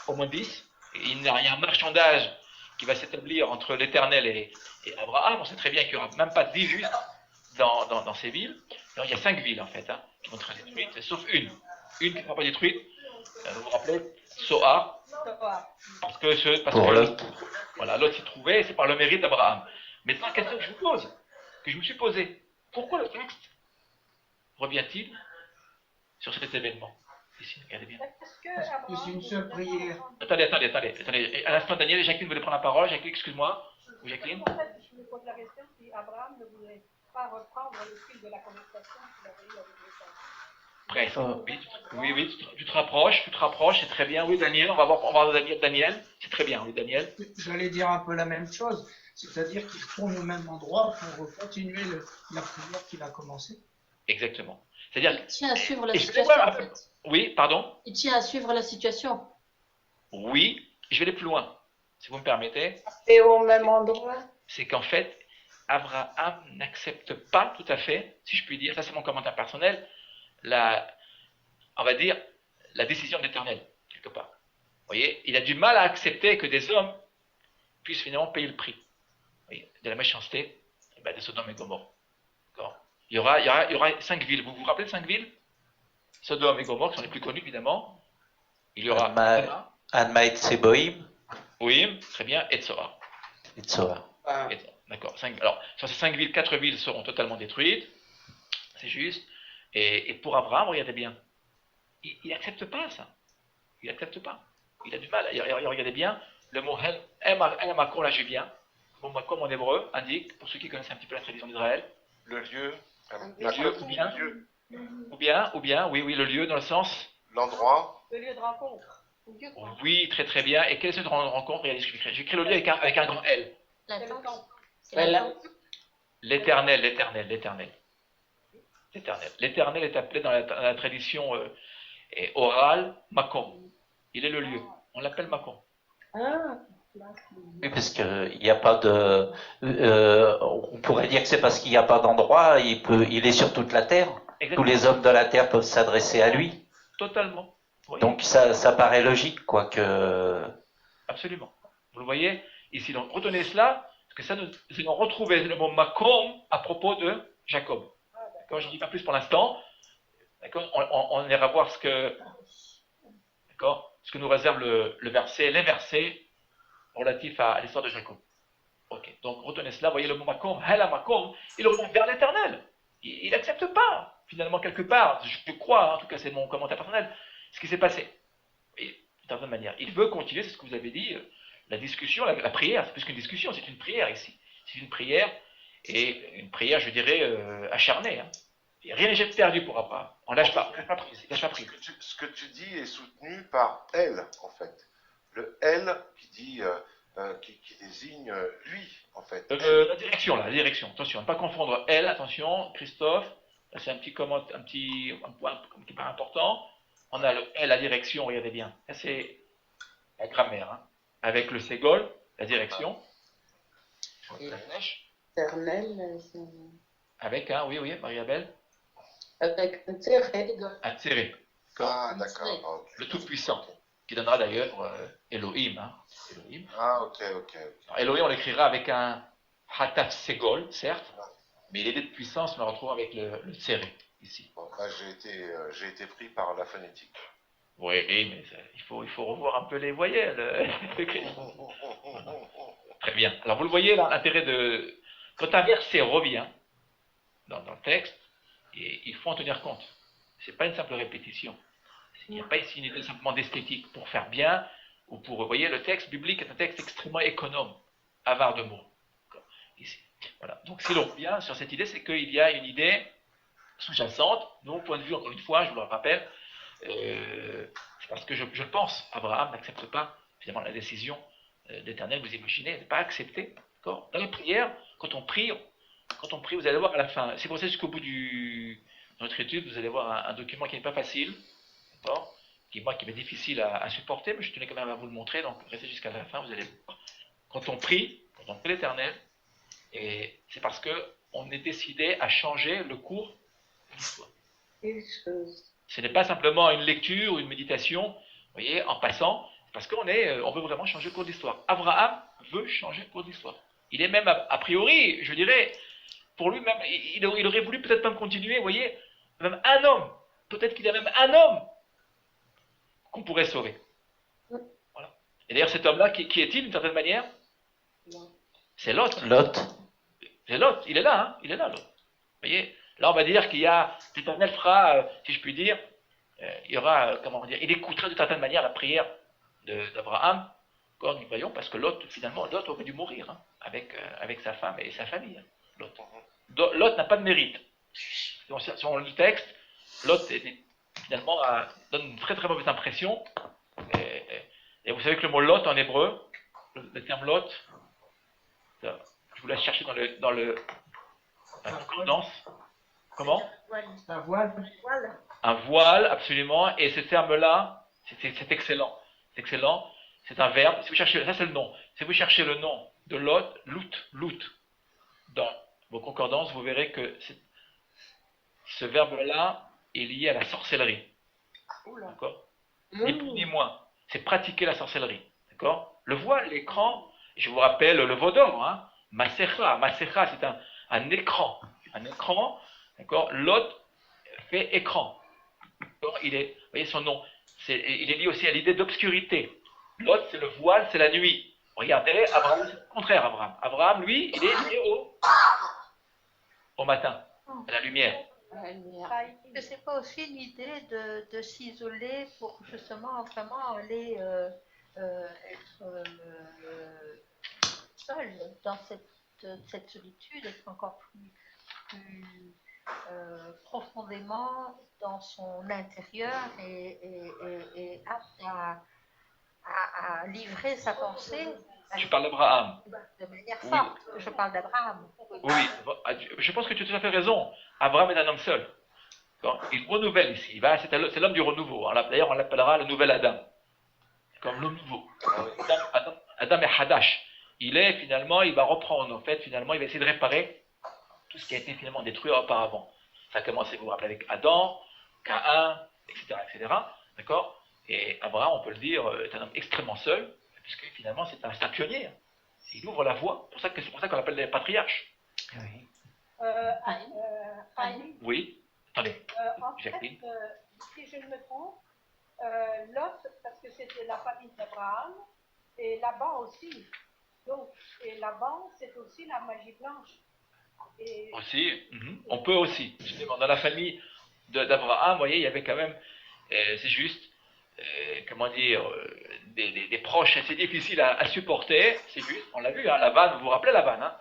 [SPEAKER 1] au moins 10, et il n'y a rien un marchandage qui va s'établir entre l'Éternel et Abraham. On sait très bien qu'il n'y aura même pas de 10 justes dans ces villes. Alors, il y a 5 villes, en fait, hein, qui vont être détruites, sauf une. Une qui ne sera pas détruite, vous vous rappelez, Soar, parce que voilà, l'autre s'y trouvait, et c'est par le mérite d'Abraham. Maintenant, la question que je vous pose, que je me suis posée, pourquoi le texte revient-il sur cet événement? Ici, regardez bien.
[SPEAKER 13] C'est une seule prière.
[SPEAKER 1] Attendez. À l'instant, Daniel et Jacqueline voulaient prendre la parole. Jacqueline, excuse-moi. Ou Jacqueline?
[SPEAKER 7] En fait, je me pose la question si Abraham ne voulait pas reprendre le fil de la conversation qu'il avait eu avec les femmes.
[SPEAKER 1] Presque. Oui, tu te rapproches, c'est très bien. Oui, Daniel, on va voir Daniel. C'est très bien, oui, Daniel.
[SPEAKER 13] J'allais dire un peu la même chose, c'est-à-dire qu'il retourne au même endroit pour continuer la prière qu'il a commencée.
[SPEAKER 1] Exactement. C'est-à-dire.
[SPEAKER 6] Il tient à suivre la situation, en fait.
[SPEAKER 1] Oui, pardon?
[SPEAKER 6] Il tient à suivre la situation.
[SPEAKER 1] Oui, je vais aller plus loin, si vous me permettez.
[SPEAKER 4] Et au même endroit.
[SPEAKER 1] C'est qu'en fait, Abraham n'accepte pas tout à fait, si je puis dire, ça c'est mon commentaire personnel, on va dire, la décision de l'Éternel, quelque part. Vous voyez, il a du mal à accepter que des hommes puissent finalement payer le prix. Vous voyez, de la méchanceté de Sodome et Gomorrhe. Il y aura 5 villes. Vous vous rappelez de 5 villes? Sodome et Gomorrhe, qui sont les plus connus évidemment. Il y aura
[SPEAKER 5] Adma et Tseboïm.
[SPEAKER 1] Oui, très bien, et Tsoar. D'accord. Alors, sur ces 5 villes, 4 villes seront totalement détruites. C'est juste. Et pour Abraham, regardez bien. Il n'accepte pas ça. Il n'accepte pas. Il a du mal. Regardez bien, le mot Makon, là j'ai bien. Le mot Makon en hébreu indique, pour ceux qui connaissent un petit peu la tradition d'Israël,
[SPEAKER 3] le lieu.
[SPEAKER 1] Ou bien, oui, le lieu dans le sens.
[SPEAKER 3] L'endroit.
[SPEAKER 7] Le lieu de rencontre.
[SPEAKER 1] Oui, très très bien. Et quel est ce lieu de rencontre? Regardez, j'écris le lieu avec un grand L. L'Éternel. L'Éternel est appelé dans la tradition orale Makom. Il est le lieu. On l'appelle Makom.
[SPEAKER 4] Ah,
[SPEAKER 5] Oui, parce qu'il n'y a pas de. On pourrait dire que c'est parce qu'il n'y a pas d'endroit, il est sur toute la terre.
[SPEAKER 1] Exactement.
[SPEAKER 5] Tous les hommes de la terre peuvent s'adresser à lui.
[SPEAKER 1] Totalement. Voyez.
[SPEAKER 5] Donc ça paraît logique, quoi, que.
[SPEAKER 1] Absolument. Vous le voyez ici. Donc retenez cela, parce que ça nous allons retrouver le mot makom à propos de Jacob. D'accord, je ne dis pas plus pour l'instant. D'accord, on ira voir ce que nous réserve le verset, les versets relatifs à l'histoire de Jacob. Ok, donc retenez cela, voyez le mot makom, hala makom, il revient vers l'éternel. Il n'accepte pas, finalement, quelque part, je crois, en tout cas c'est mon commentaire personnel, ce qui s'est passé. Et, d'une certaine manière, il veut continuer, c'est ce que vous avez dit, la discussion, la prière, c'est plus qu'une discussion, c'est une prière ici. C'est une prière, et une prière, je dirais, acharnée. Hein. Et rien n'est perdu pour Abraham. On lâche pas prise.
[SPEAKER 3] Ce que tu dis est soutenu par elle, en fait. Le elle qui dit, qui désigne lui, en fait.
[SPEAKER 1] La direction. Attention, ne pas confondre elle. Attention, Christophe. Là, c'est un petit point qui est important. On a le elle, la direction. Regardez bien. Ça, c'est la grammaire. Hein. Avec le ségol, la direction.
[SPEAKER 4] Éternel,
[SPEAKER 1] avec oui, Marie-Abel.
[SPEAKER 4] Avec un tiré.
[SPEAKER 1] Un tiré.
[SPEAKER 3] Ah, d'accord.
[SPEAKER 1] Le Tout-Puissant, qui donnera d'ailleurs Elohim. Hein. Elohim.
[SPEAKER 3] Ah, ok.
[SPEAKER 1] Alors, Elohim, on l'écrira avec un Hataf Segol, certes, mais l'idée de puissance, on la retrouve avec le Tséré, ici.
[SPEAKER 3] Bon, là, j'ai été pris par la phonétique.
[SPEAKER 1] Oui, mais il faut revoir un peu les voyelles. Très bien. Alors, vous le voyez, là, l'intérêt de... Quand un verset revient dans le texte, et il faut en tenir compte. Ce n'est pas une simple répétition. Il n'y a pas ici une idée simplement d'esthétique pour faire bien, ou pour... Vous voyez, le texte biblique est un texte extrêmement économe, avare de mots. Ici. Voilà. Donc, si l'on revient sur cette idée, c'est qu'il y a une idée sous-jacente, de mon point de vue, encore une fois, je vous le rappelle, c'est parce que je pense, Abraham n'accepte pas, finalement, la décision d'Éternel, vous imaginez, n'est pas acceptée. Dans la prière, quand on prie, vous allez voir à la fin, c'est pour ça jusqu'au bout de notre étude, vous allez voir un document qui n'est pas facile, qui m'est difficile à supporter, mais je tenais quand même à vous le montrer, donc restez jusqu'à la fin, vous allez voir. Quand on prie l'Éternel, et c'est parce qu'on est décidé à changer le cours de l'histoire. Ce n'est pas simplement une lecture ou une méditation, vous voyez, en passant, c'est parce qu'on veut vraiment changer le cours de l'histoire. Abraham veut changer le cours de l'histoire. Il est même, a priori, je dirais, pour lui-même, il aurait voulu peut-être même continuer, vous voyez, même un homme, peut-être qu'il y a même un homme qu'on pourrait sauver. Voilà. Et d'ailleurs, cet homme-là, qui est-il d'une certaine manière? C'est Lot. C'est Lot, il est là, hein, il est là, Lot. Vous voyez, là, on va dire qu'il y a, l'Éternel fera, si je puis dire, il y aura, il écoutera d'une certaine manière la prière d'Abraham, comme nous voyons, parce que Lot, finalement, Lot aurait dû mourir, hein, avec sa femme et sa famille. Hein, Lot n'a pas de mérite. Si on lit le texte, Lot, finalement, donne une très très mauvaise impression. Et vous savez que le mot Lot en hébreu, le terme Lot, je vous laisse chercher dans la concordance. Comment?
[SPEAKER 13] Un voile.
[SPEAKER 1] Un voile, absolument. Et ce terme-là, c'est excellent. C'est excellent. C'est un verbe. Si vous cherchez, ça c'est le nom. Si vous cherchez le nom de Lot, Lout, dans vos concordances, vous verrez que ce verbe-là est lié à la sorcellerie. D'accord? Ni plus ni moins. C'est pratiquer la sorcellerie. D'accord? Le voile, l'écran, je vous rappelle le vaudor, hein? Masecha, c'est un écran. Un écran, d'accord? Lot fait écran. Vous voyez son nom. Il est lié aussi à l'idée d'obscurité. Lot, c'est le voile, c'est la nuit. Regardez, Abraham, c'est le contraire, Abraham. Abraham, lui, il est lié au matin, à la lumière.
[SPEAKER 11] Est-ce que c'est pas aussi une idée de s'isoler pour justement vraiment aller être seul dans cette solitude, être encore plus profondément dans son intérieur et apte à livrer sa pensée.
[SPEAKER 1] Tu parles d'Abraham.
[SPEAKER 11] De manière forte, oui. Je parle d'Abraham.
[SPEAKER 1] Oui, je pense que tu as tout à fait raison. Abraham est un homme seul. Il renouvelle ici. C'est l'homme du renouveau. D'ailleurs, on l'appellera le nouvel Adam. comme l'homme nouveau. Adam est Hadash. Il va reprendre, en fait, finalement, il va essayer de réparer tout ce qui a été finalement détruit auparavant. Ça a commencé, vous vous rappelez, avec Adam, Caïn, etc., etc. D'accord? Et Abraham, on peut le dire, est un homme extrêmement seul, puisque finalement, c'est un pionnier. Il ouvre la voie. C'est pour ça qu'on l'appelle les patriarches. Oui. Attendez.
[SPEAKER 7] En fait, si je ne me trompe, Lot, parce que c'était la famille d'Abraham, et Laban aussi. Donc, et Laban, c'est aussi la magie blanche. Et...
[SPEAKER 1] Aussi, on peut aussi. Justement, dans la famille d'Abraham, vous voyez, il y avait quand même, c'est juste, comment dire, des proches assez difficiles à supporter, c'est juste, on l'a vu, hein, Laban, vous vous rappelez Laban, hein,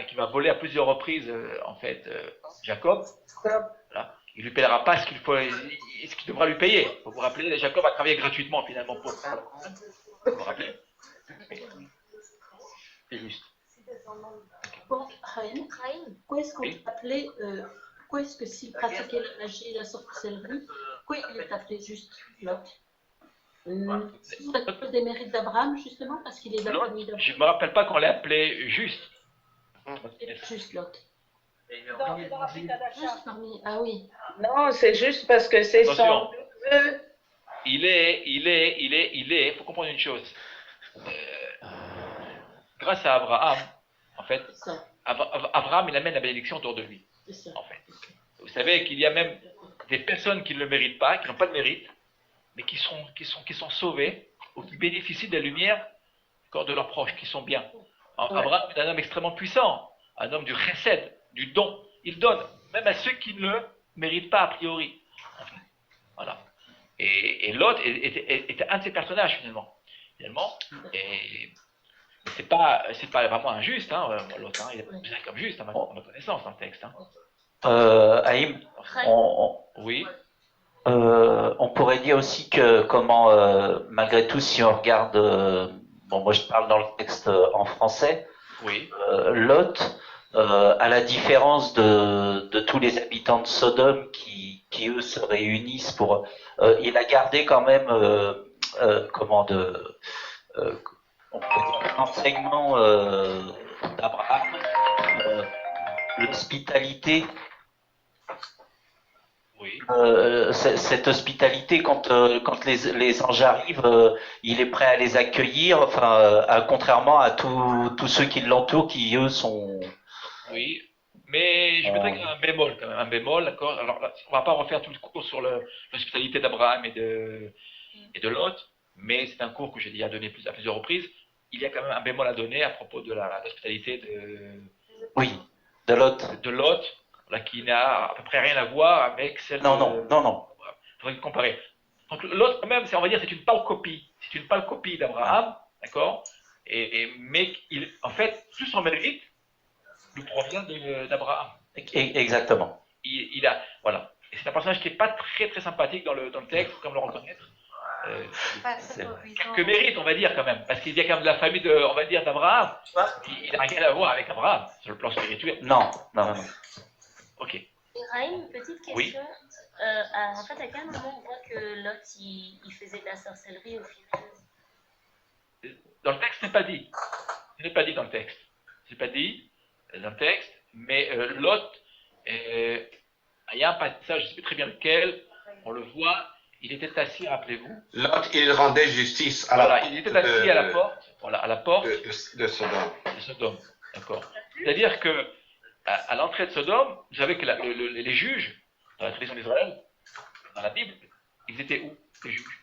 [SPEAKER 1] qui va voler à plusieurs reprises, en fait, Jacob. Voilà. Il ne lui paiera pas ce qu'il devra lui payer. Vous vous rappelez, Jacob a travaillé gratuitement finalement pour ça. Vous vous rappelez? C'est juste.
[SPEAKER 6] Bon, pourquoi est-ce qu'on appelait, pourquoi est-ce que s'il pratiquait la magie et la sorcellerie, pourquoi il est appelé juste Lot? C'est à cause des mérites d'Abraham, justement, parce qu'il est de la famille d'Abraham.
[SPEAKER 1] Je ne me rappelle pas qu'on l'ait appelé juste.
[SPEAKER 6] Juste Lot.
[SPEAKER 4] Ah oui. Non, c'est juste parce que c'est son neveu.
[SPEAKER 1] Il faut comprendre une chose. Grâce à Abraham, en fait, Abraham, il amène la bénédiction autour de lui. En fait. Vous savez qu'il y a même des personnes qui ne le méritent pas, qui n'ont pas de mérite, mais qui sont sauvées ou qui bénéficient de la lumière de leurs proches, qui sont bien. Abraham est un homme extrêmement puissant, un homme du chesed, du don. Il donne, même à ceux qui ne le méritent pas a priori. Enfin, voilà. Et Lot était un de ces personnages finalement. Et c'est pas vraiment injuste, hein, Lot, hein, il est considéré comme juste à ma connaissance dans le texte. Hein.
[SPEAKER 5] Haïm,
[SPEAKER 1] oui.
[SPEAKER 5] On pourrait dire aussi que malgré tout, si on regarde, moi je parle dans le texte en français, Lot, à la différence de tous les habitants de Sodome qui eux se réunissent pour, il a gardé quand même, l'enseignement d'Abraham, l'hospitalité. Cette hospitalité, quand les anges arrivent, il est prêt à les accueillir, contrairement à tous ceux qui l'entourent, qui eux sont...
[SPEAKER 1] Oui, mais je mettrais un bémol quand même, un bémol, d'accord. Alors là, on ne va pas refaire tout le cours sur l'hospitalité d'Abraham et de Lot, mais c'est un cours que j'ai déjà donné à plusieurs reprises. Il y a quand même un bémol à donner à propos de l'hospitalité
[SPEAKER 5] de
[SPEAKER 1] Lot. Là, qui n'a à peu près rien à voir avec celle
[SPEAKER 5] Non.
[SPEAKER 1] Il faudrait comparer. Donc l'autre, quand même, on va dire, c'est une pâle copie. C'est une pâle copie d'Abraham, d'accord. Mais en fait, tout son mérite nous provient d'Abraham.
[SPEAKER 5] Exactement.
[SPEAKER 1] Voilà. Et c'est un personnage qui n'est pas très très sympathique dans le texte, comme le reconnaître. Que mérite, on va dire quand même, parce qu'il y a quand même de la famille on va dire, d'Abraham. Il n'a rien à voir avec Abraham sur le plan spirituel.
[SPEAKER 5] Non.
[SPEAKER 1] Ok.
[SPEAKER 12] Raïm, petite question.
[SPEAKER 1] Oui.
[SPEAKER 12] En fait, à quel moment on voit que Lot il faisait de la sorcellerie au final?
[SPEAKER 1] Dans le texte, ce n'est pas dit. Ce n'est pas dit dans le texte. Ce n'est pas dit dans le texte, mais Lot, il y a un passage, je ne sais plus très bien lequel, on le voit, il était assis, rappelez-vous.
[SPEAKER 10] Lot, il rendait justice à
[SPEAKER 1] la porte. Il était assis à la porte, à la porte
[SPEAKER 10] de Sodome.
[SPEAKER 1] De Sodome, d'accord. C'est-à-dire que à l'entrée de Sodome, vous savez que les juges, dans la tradition d'Israël, dans la Bible, ils étaient où, les juges?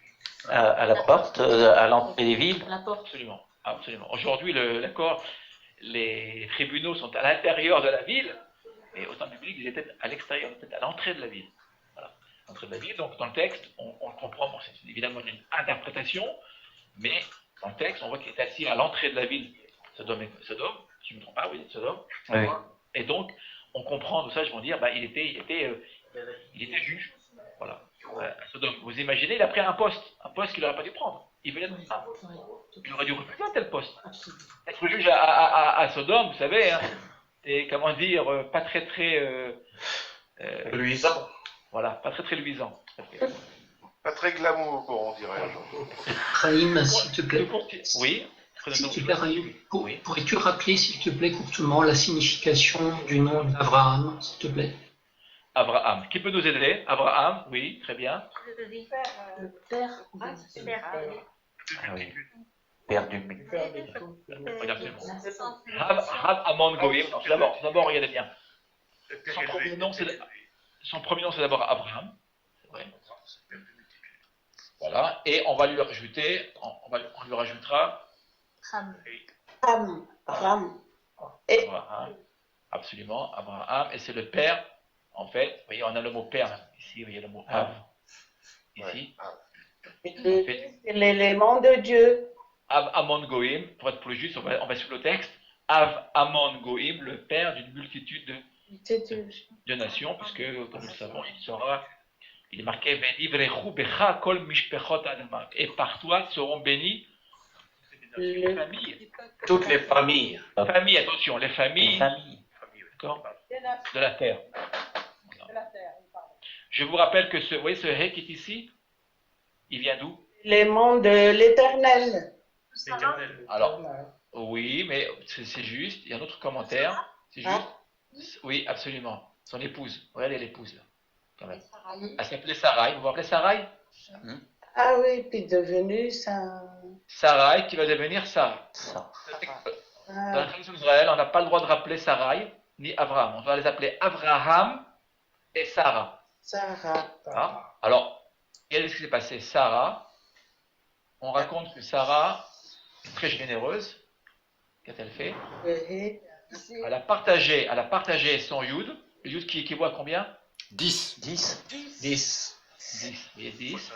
[SPEAKER 5] À la porte, à l'entrée des villes.
[SPEAKER 6] À la porte.
[SPEAKER 1] Absolument. Aujourd'hui, les tribunaux sont à l'intérieur de la ville, et au temps biblique, ils étaient à l'extérieur, peut-être à l'entrée de la ville. Voilà, l'entrée de la ville. Donc, dans le texte, on comprend, c'est évidemment une interprétation, mais dans le texte, on voit qu'il est assis à l'entrée de la ville, Sodome, si je ne me trompe pas, oui, Sodome.
[SPEAKER 5] Oui.
[SPEAKER 1] Et donc, on comprend de ça, je vais dire, il était juge. Voilà. Sodome. Vous imaginez, il a pris un poste qu'il n'aurait pas dû prendre. Il venait de ça. Il aurait dû refuser un tel poste. Être juge à Sodome, vous savez, hein, c'est, comment dire, pas très luisant. Voilà, pas très luisant.
[SPEAKER 3] Pas très glamour, on dirait.
[SPEAKER 13] Raïm, s'il te plaît.
[SPEAKER 1] Oui.
[SPEAKER 13] S'il te plaît, Raïm, pourrais-tu rappeler, s'il te plaît, courtement, la signification du nom d'Abraham, s'il te plaît?
[SPEAKER 1] Abraham. Qui peut nous aider? Abraham, oui, très bien.
[SPEAKER 6] Le père.
[SPEAKER 5] Ah oui. Père du milieu.
[SPEAKER 1] Regardez. Had Amon Goïm. D'abord, regardez bien. Son premier nom, c'est d'abord Abraham. C'est vrai. Voilà. Et on va lui rajouter, on lui rajoutera
[SPEAKER 4] Ram.
[SPEAKER 1] Abraham. Absolument, Abraham. Et c'est le père, en fait. Vous voyez, on a le mot père ici, vous voyez le mot Av. Ici.
[SPEAKER 4] C'est l'élément de Dieu.
[SPEAKER 1] Av Amon Goïm, pour être plus juste, on va sur le texte. Av Amon Goïm, le père d'une multitude de nations, puisque, comme nous le savons, il est marqué Venivrechu becha kol mishpechot adama. Et par toi seront bénies les familles.
[SPEAKER 5] Toutes les familles.
[SPEAKER 1] Familles, attention, les familles. D'accord, de la terre. Je vous rappelle que vous voyez ce He qui est ici, il vient d'où?
[SPEAKER 4] L'élément de l'Éternel.
[SPEAKER 1] Alors, oui, mais c'est juste, il y a un autre commentaire. C'est juste. Oui, absolument. Son épouse. Regardez l'épouse là. Quand même. Elle s'appelait Sarai. Vous vous rappelez Sarai?
[SPEAKER 4] Ah oui, puis devenu ça.
[SPEAKER 1] Sarai qui va devenir Sarah. Dans la tradition d'Israël, on n'a pas le droit de rappeler Sarai ni Abraham. On doit les appeler Abraham et Sarah. Ah. Alors, qu'est-ce qui s'est passé? Sarah, on raconte que Sarah est très généreuse. Qu'a-t-elle fait? Elle a partagé son Yud. Le Yud qui équivaut à combien?
[SPEAKER 2] 10.
[SPEAKER 1] 10. Vous voyez, 10.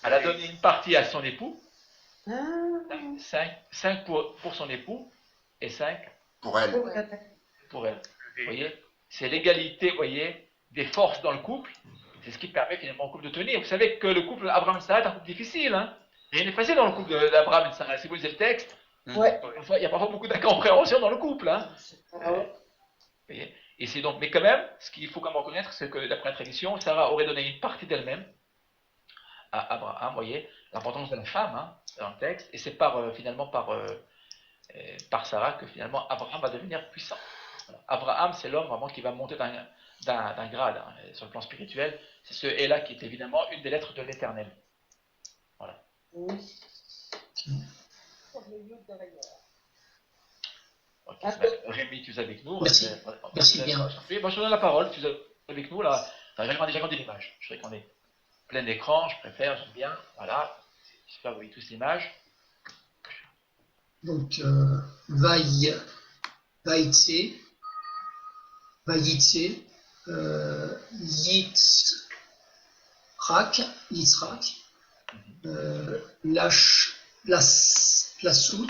[SPEAKER 1] Elle a donné une partie à son époux. 5 pour son époux et 5
[SPEAKER 2] pour elle.
[SPEAKER 1] Vous voyez, c'est l'égalité, vous voyez, des forces dans le couple. C'est ce qui permet finalement au couple de tenir. Vous savez que le couple Abraham et Sarah est un couple difficile. Hein. Rien n'est facile dans le couple d'Abraham et de Sarah. Si vous lisez le texte, il y a parfois beaucoup d'incompréhension dans le couple. Hein. Et c'est donc, mais quand même, ce qu'il faut quand même reconnaître, c'est que d'après la tradition, Sarah aurait donné une partie d'elle-même à Abraham. Vous voyez, l'importance de la femme hein, dans le texte, et c'est finalement par Sarah que finalement Abraham va devenir puissant. Voilà. Abraham, c'est l'homme vraiment qui va monter d'un grade hein, sur le plan spirituel. C'est ce et là qui est évidemment une des lettres de l'Éternel. Voilà. Okay. Rémi, tu es avec nous.
[SPEAKER 13] Merci bien.
[SPEAKER 1] Moi, je te donne la parole. Tu es avec nous là. On a déjà grandi l'image. Je dirais qu'on est plein d'écran. Je préfère, j'aime bien. Voilà. J'espère que vous voyez tous l'image.
[SPEAKER 13] Donc, Vaïtse, Yitzhak, Lassour,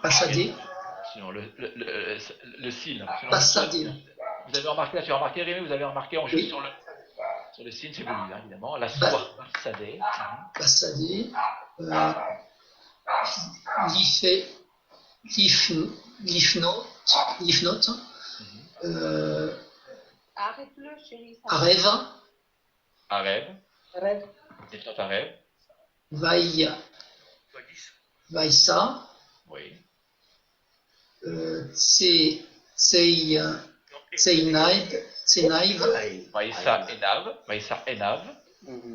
[SPEAKER 13] Bachadé.
[SPEAKER 1] Sinon, le signe.
[SPEAKER 13] Bachadé.
[SPEAKER 1] Vous avez remarqué, là, tu as remarqué, Rémi, vous avez remarqué, on joue sur le signe, c'est voulu, hein, évidemment. La soie, Bachadé.
[SPEAKER 13] Bachadé. Lifnot.
[SPEAKER 7] Arrête-le, chérie.
[SPEAKER 1] Arev. Lifnot Arev.
[SPEAKER 13] Vaïssa.
[SPEAKER 1] Oui.
[SPEAKER 13] Tseinaïv.
[SPEAKER 1] Vaïssa Enav.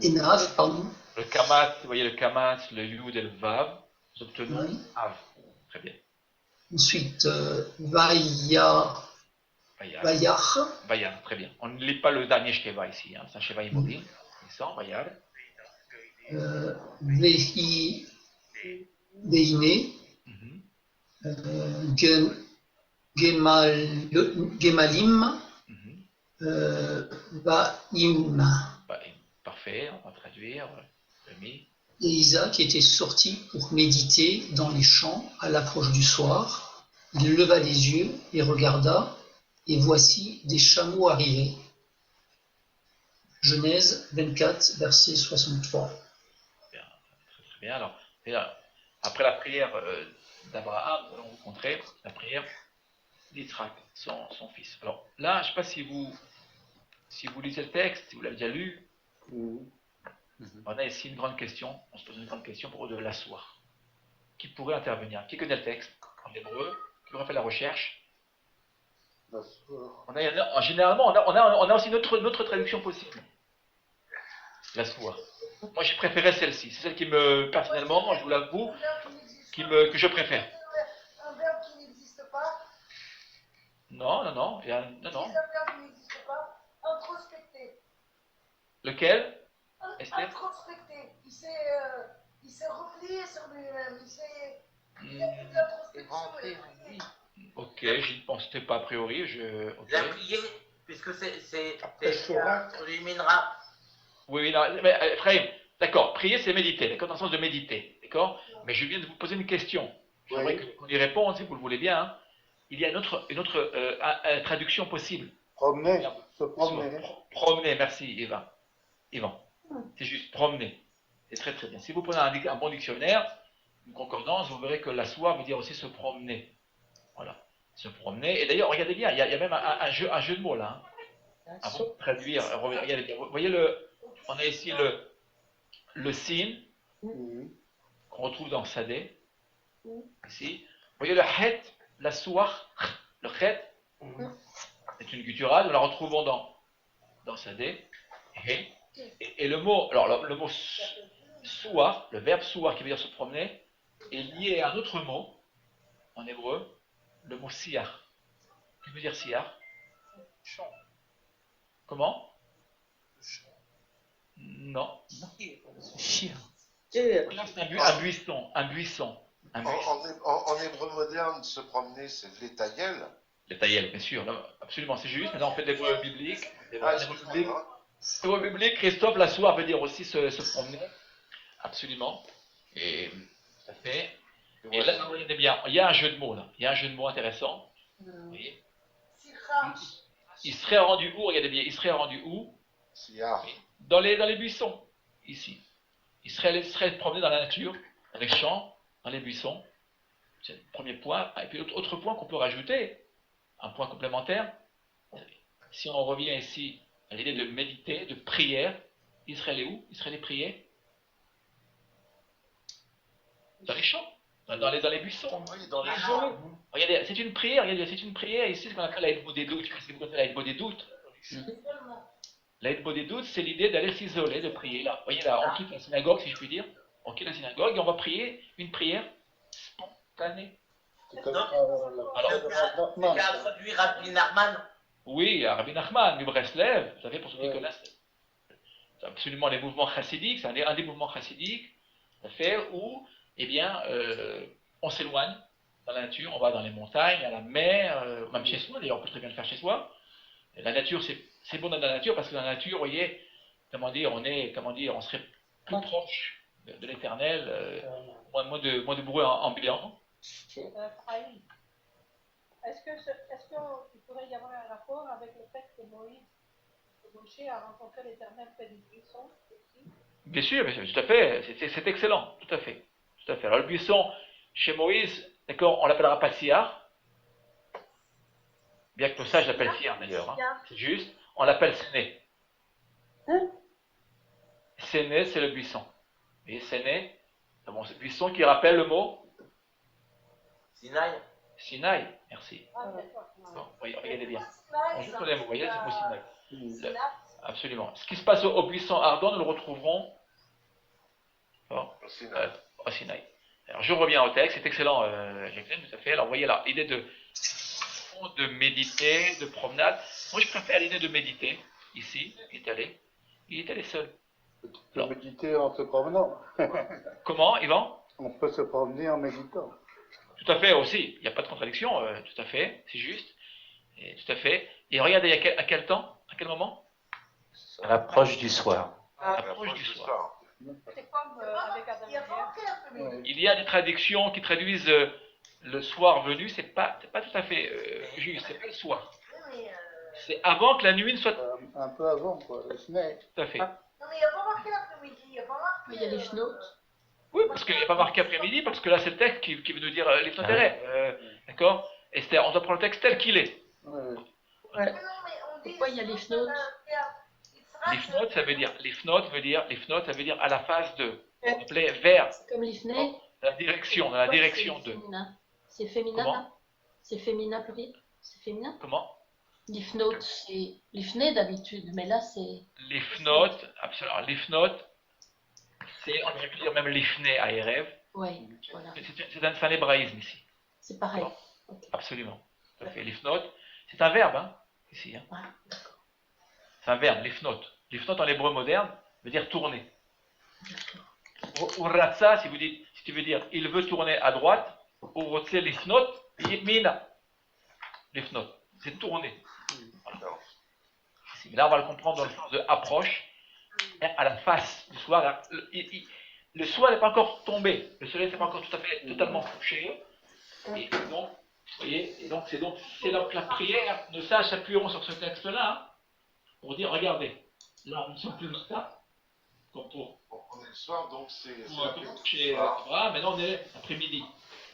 [SPEAKER 13] Enav, pardon.
[SPEAKER 1] Le Kamat, vous voyez le Kamat, le Yud et le Vav. Nous obtenons Av. Très bien.
[SPEAKER 13] Ensuite, Vaïar,
[SPEAKER 1] très bien. On ne lit pas le dernier Shkeva ici, hein. C'est un Shkeva immobile. Sans Vaïar.
[SPEAKER 13] Vehi, Veine, Gemalim, Vaim.
[SPEAKER 1] Parfait, on va traduire.
[SPEAKER 13] Élisa qui était sorti pour méditer dans les champs à l'approche du soir. Il leva les yeux et regarda, et voici des chameaux arrivés. Genèse 24, verset 63.
[SPEAKER 1] Bien, très bien. Alors, après la prière d'Abraham, nous allons vous montrer la prière d'Yitzhak, son fils. Alors là, je ne sais pas si vous lisez le texte, si vous l'avez déjà lu. On a ici une grande question, on se pose une grande question pour de l'asseoir. Qui pourrait intervenir? Qui connaît le texte en hébreu? Qui aurait fait la recherche? Généralement, on a aussi notre traduction possible. L'asseoir. Moi, j'ai préféré celle-ci. C'est celle qui me, personnellement, je vous l'avoue, que je préfère.
[SPEAKER 14] Un verbe qui n'existe pas.
[SPEAKER 1] Non.
[SPEAKER 14] Non. Si un verbe qui n'existe pas, introspecter.
[SPEAKER 1] Lequel?
[SPEAKER 14] Introspecter. Il s'est replié sur lui-même. Il y a toute l'introspection.
[SPEAKER 1] Ok, je ne pensais pas a priori. Okay.
[SPEAKER 15] La prière, puisque c'est on éliminera.
[SPEAKER 1] Oui, non, mais Ephraim, d'accord, prier c'est méditer, d'accord, dans le sens de méditer, d'accord. Mais je viens de vous poser une question. J'aimerais qu'on y réponde, si vous le voulez bien. Hein. Il y a une autre traduction possible.
[SPEAKER 16] Promener, se promener.
[SPEAKER 1] Promener, merci Yvan. C'est juste promener. C'est très très bien. Si vous prenez un bon dictionnaire, une concordance, vous verrez que l'asseoir veut dire aussi se promener. Voilà, se promener. Et d'ailleurs, regardez bien, il y a même un jeu de mots là. Hein. Avant de traduire, regardez bien. Vous voyez on a ici le sin qu'on retrouve dans Sadé. Ici. Vous voyez le het, la souar, le het. C'est une gutturale, nous la retrouvons dans Sadé. Et le mot, alors le mot souar, le verbe souar qui veut dire se promener, est lié à un autre mot en hébreu, le mot siar. Qui veut dire siar? Comment? Non.
[SPEAKER 5] Chien.
[SPEAKER 1] C'est un buisson.
[SPEAKER 3] En hébreu moderne, se promener, c'est l'étayel.
[SPEAKER 1] L'étayel, bien sûr. Là, absolument, c'est juste. Maintenant, on fait des hébreux bibliques. Hébreu biblique, Christophe, l'asseoir veut dire aussi se promener. Absolument. Et ça fait. Et là, vous voyez bien, il y a un jeu de mots là. Il y a un jeu de mots intéressant. Vous voyez. Il serait rendu où? Regardez bien, il serait rendu où? Dans les buissons, ici. Il serait promené dans la nature, dans les champs, dans les buissons. C'est le premier point. Et puis l'autre point qu'on peut rajouter, un point complémentaire, si on revient ici à l'idée de méditer, de prière, il serait allé où? Il serait allé prier dans les champs, dans les buissons.
[SPEAKER 3] Dans les champs.
[SPEAKER 1] Regardez, c'est une prière, c'est une prière ici, ce qu'on appelle l'aide des doutes. Qu'est-ce que vous appelez l'aide des doutes? L'aide des doutes, c'est l'idée d'aller s'isoler, de prier. Là, voyez là, on quitte la synagogue, si je puis dire. On quitte la synagogue et on va prier une prière spontanée.
[SPEAKER 15] C'est qu'a introduit Rabbi Nachman.
[SPEAKER 1] Oui, Rabbi Nachman, du Breslev, vous savez, pour ceux qui connaissent, c'est absolument les mouvements chassidiques, c'est un des mouvements chassidiques, ça fait où, eh bien, on s'éloigne dans la nature, on va dans les montagnes, à la mer, même chez soi, d'ailleurs, on peut très bien le faire chez soi. Et la nature, c'est bon dans la nature, parce que dans la nature, vous voyez, on serait plus proche de l'éternel, moins de bruit ambiant.
[SPEAKER 7] Est-ce qu'il pourrait y avoir un rapport avec le fait que Moshe a rencontré l'Éternel près du buisson aussi?
[SPEAKER 1] Bien sûr, tout à fait, c'est excellent, tout à fait. Alors le buisson, chez Moïse, d'accord, on l'appellera pas Siar, bien que le sage l'appelle Siar d'ailleurs, hein. C'est juste, on l'appelle Séné. Séné, c'est le buisson. Et Séné, c'est bon, ce buisson qui rappelle le mot Sinaï, merci. Bon, regardez bien. On joue sur les mots, vous voyez, c'est le mot Sinaï. Absolument. Ce qui se passe au buisson ardent, nous le retrouverons au Sinaï. Alors, je reviens au texte, c'est excellent, Jacqueline, tout à fait. Alors, vous voyez là, l'idée de méditer, de promenade. Moi, je préfère l'idée de méditer, ici, il est allé seul.
[SPEAKER 16] On peut méditer en se promenant.
[SPEAKER 1] Comment, Yvan?
[SPEAKER 16] On peut se promener en méditant.
[SPEAKER 1] Tout à fait aussi, il n'y a pas de contradiction, tout à fait, c'est juste, et tout à fait. Et regardez, à quel temps, à quel moment?
[SPEAKER 5] À l'approche du soir.
[SPEAKER 1] À l'approche du soir.
[SPEAKER 7] C'est comme avec Adam et Ève.
[SPEAKER 1] Il y a des traductions qui traduisent le soir venu, c'est pas tout à fait juste, c'est pas le soir. C'est avant que la nuit ne soit...
[SPEAKER 16] Un peu avant, quoi, le Sinaï.
[SPEAKER 1] Tout à fait.
[SPEAKER 14] Non, mais il n'y a pas marqué l'après-midi, il n'y a pas marqué...
[SPEAKER 6] Mais il y a les Schnotes.
[SPEAKER 1] Oui, parce qu'il n'y a pas marqué après-midi, parce que là c'est le texte qui veut nous dire les intérêts. D'accord? Esther, on doit prendre le texte tel qu'il est.
[SPEAKER 6] Pourquoi il y a les fnotes?
[SPEAKER 1] L'ifnot, ça veut dire, ça veut dire à la face de. On appelait vers.
[SPEAKER 6] C'est comme l'ifné.
[SPEAKER 1] La direction, dans la direction de.
[SPEAKER 6] C'est féminin.
[SPEAKER 1] Comment?
[SPEAKER 6] C'est féminin pluriel. C'est féminin.
[SPEAKER 1] Comment?
[SPEAKER 6] L'ifnot, c'est l'ifné d'habitude, mais là c'est.
[SPEAKER 1] L'ifnot, absolument. L'ifnot, c'est, on aurait pu dire même l'ifné à Erev.
[SPEAKER 6] Oui, voilà.
[SPEAKER 1] C'est un hébraïsme ici.
[SPEAKER 6] C'est pareil.
[SPEAKER 1] Okay. Absolument. Tout à fait. L'ifnot, c'est un verbe, hein, ici. Hein.
[SPEAKER 6] Ah,
[SPEAKER 1] c'est un verbe, l'ifnot. L'ifnot en hébreu moderne veut dire tourner. Ou ratsa, si tu veux dire il veut tourner à droite, ou rotse l'ifnot, mina. L'ifnot, c'est tourner. Voilà. Là, on va le comprendre dans le sens de approche, à la face du soir. Le soir n'est pas encore tombé, le soleil n'est pas encore totalement couché. Et donc, vous voyez, c'est là que la prière, nos sages s'appuieront sur ce texte-là, hein, pour dire, regardez, là, nous ne sommes plus le matin, comme pour...
[SPEAKER 3] On est le soir, donc c'est...
[SPEAKER 1] Chez Abraham, maintenant on est l'après-midi.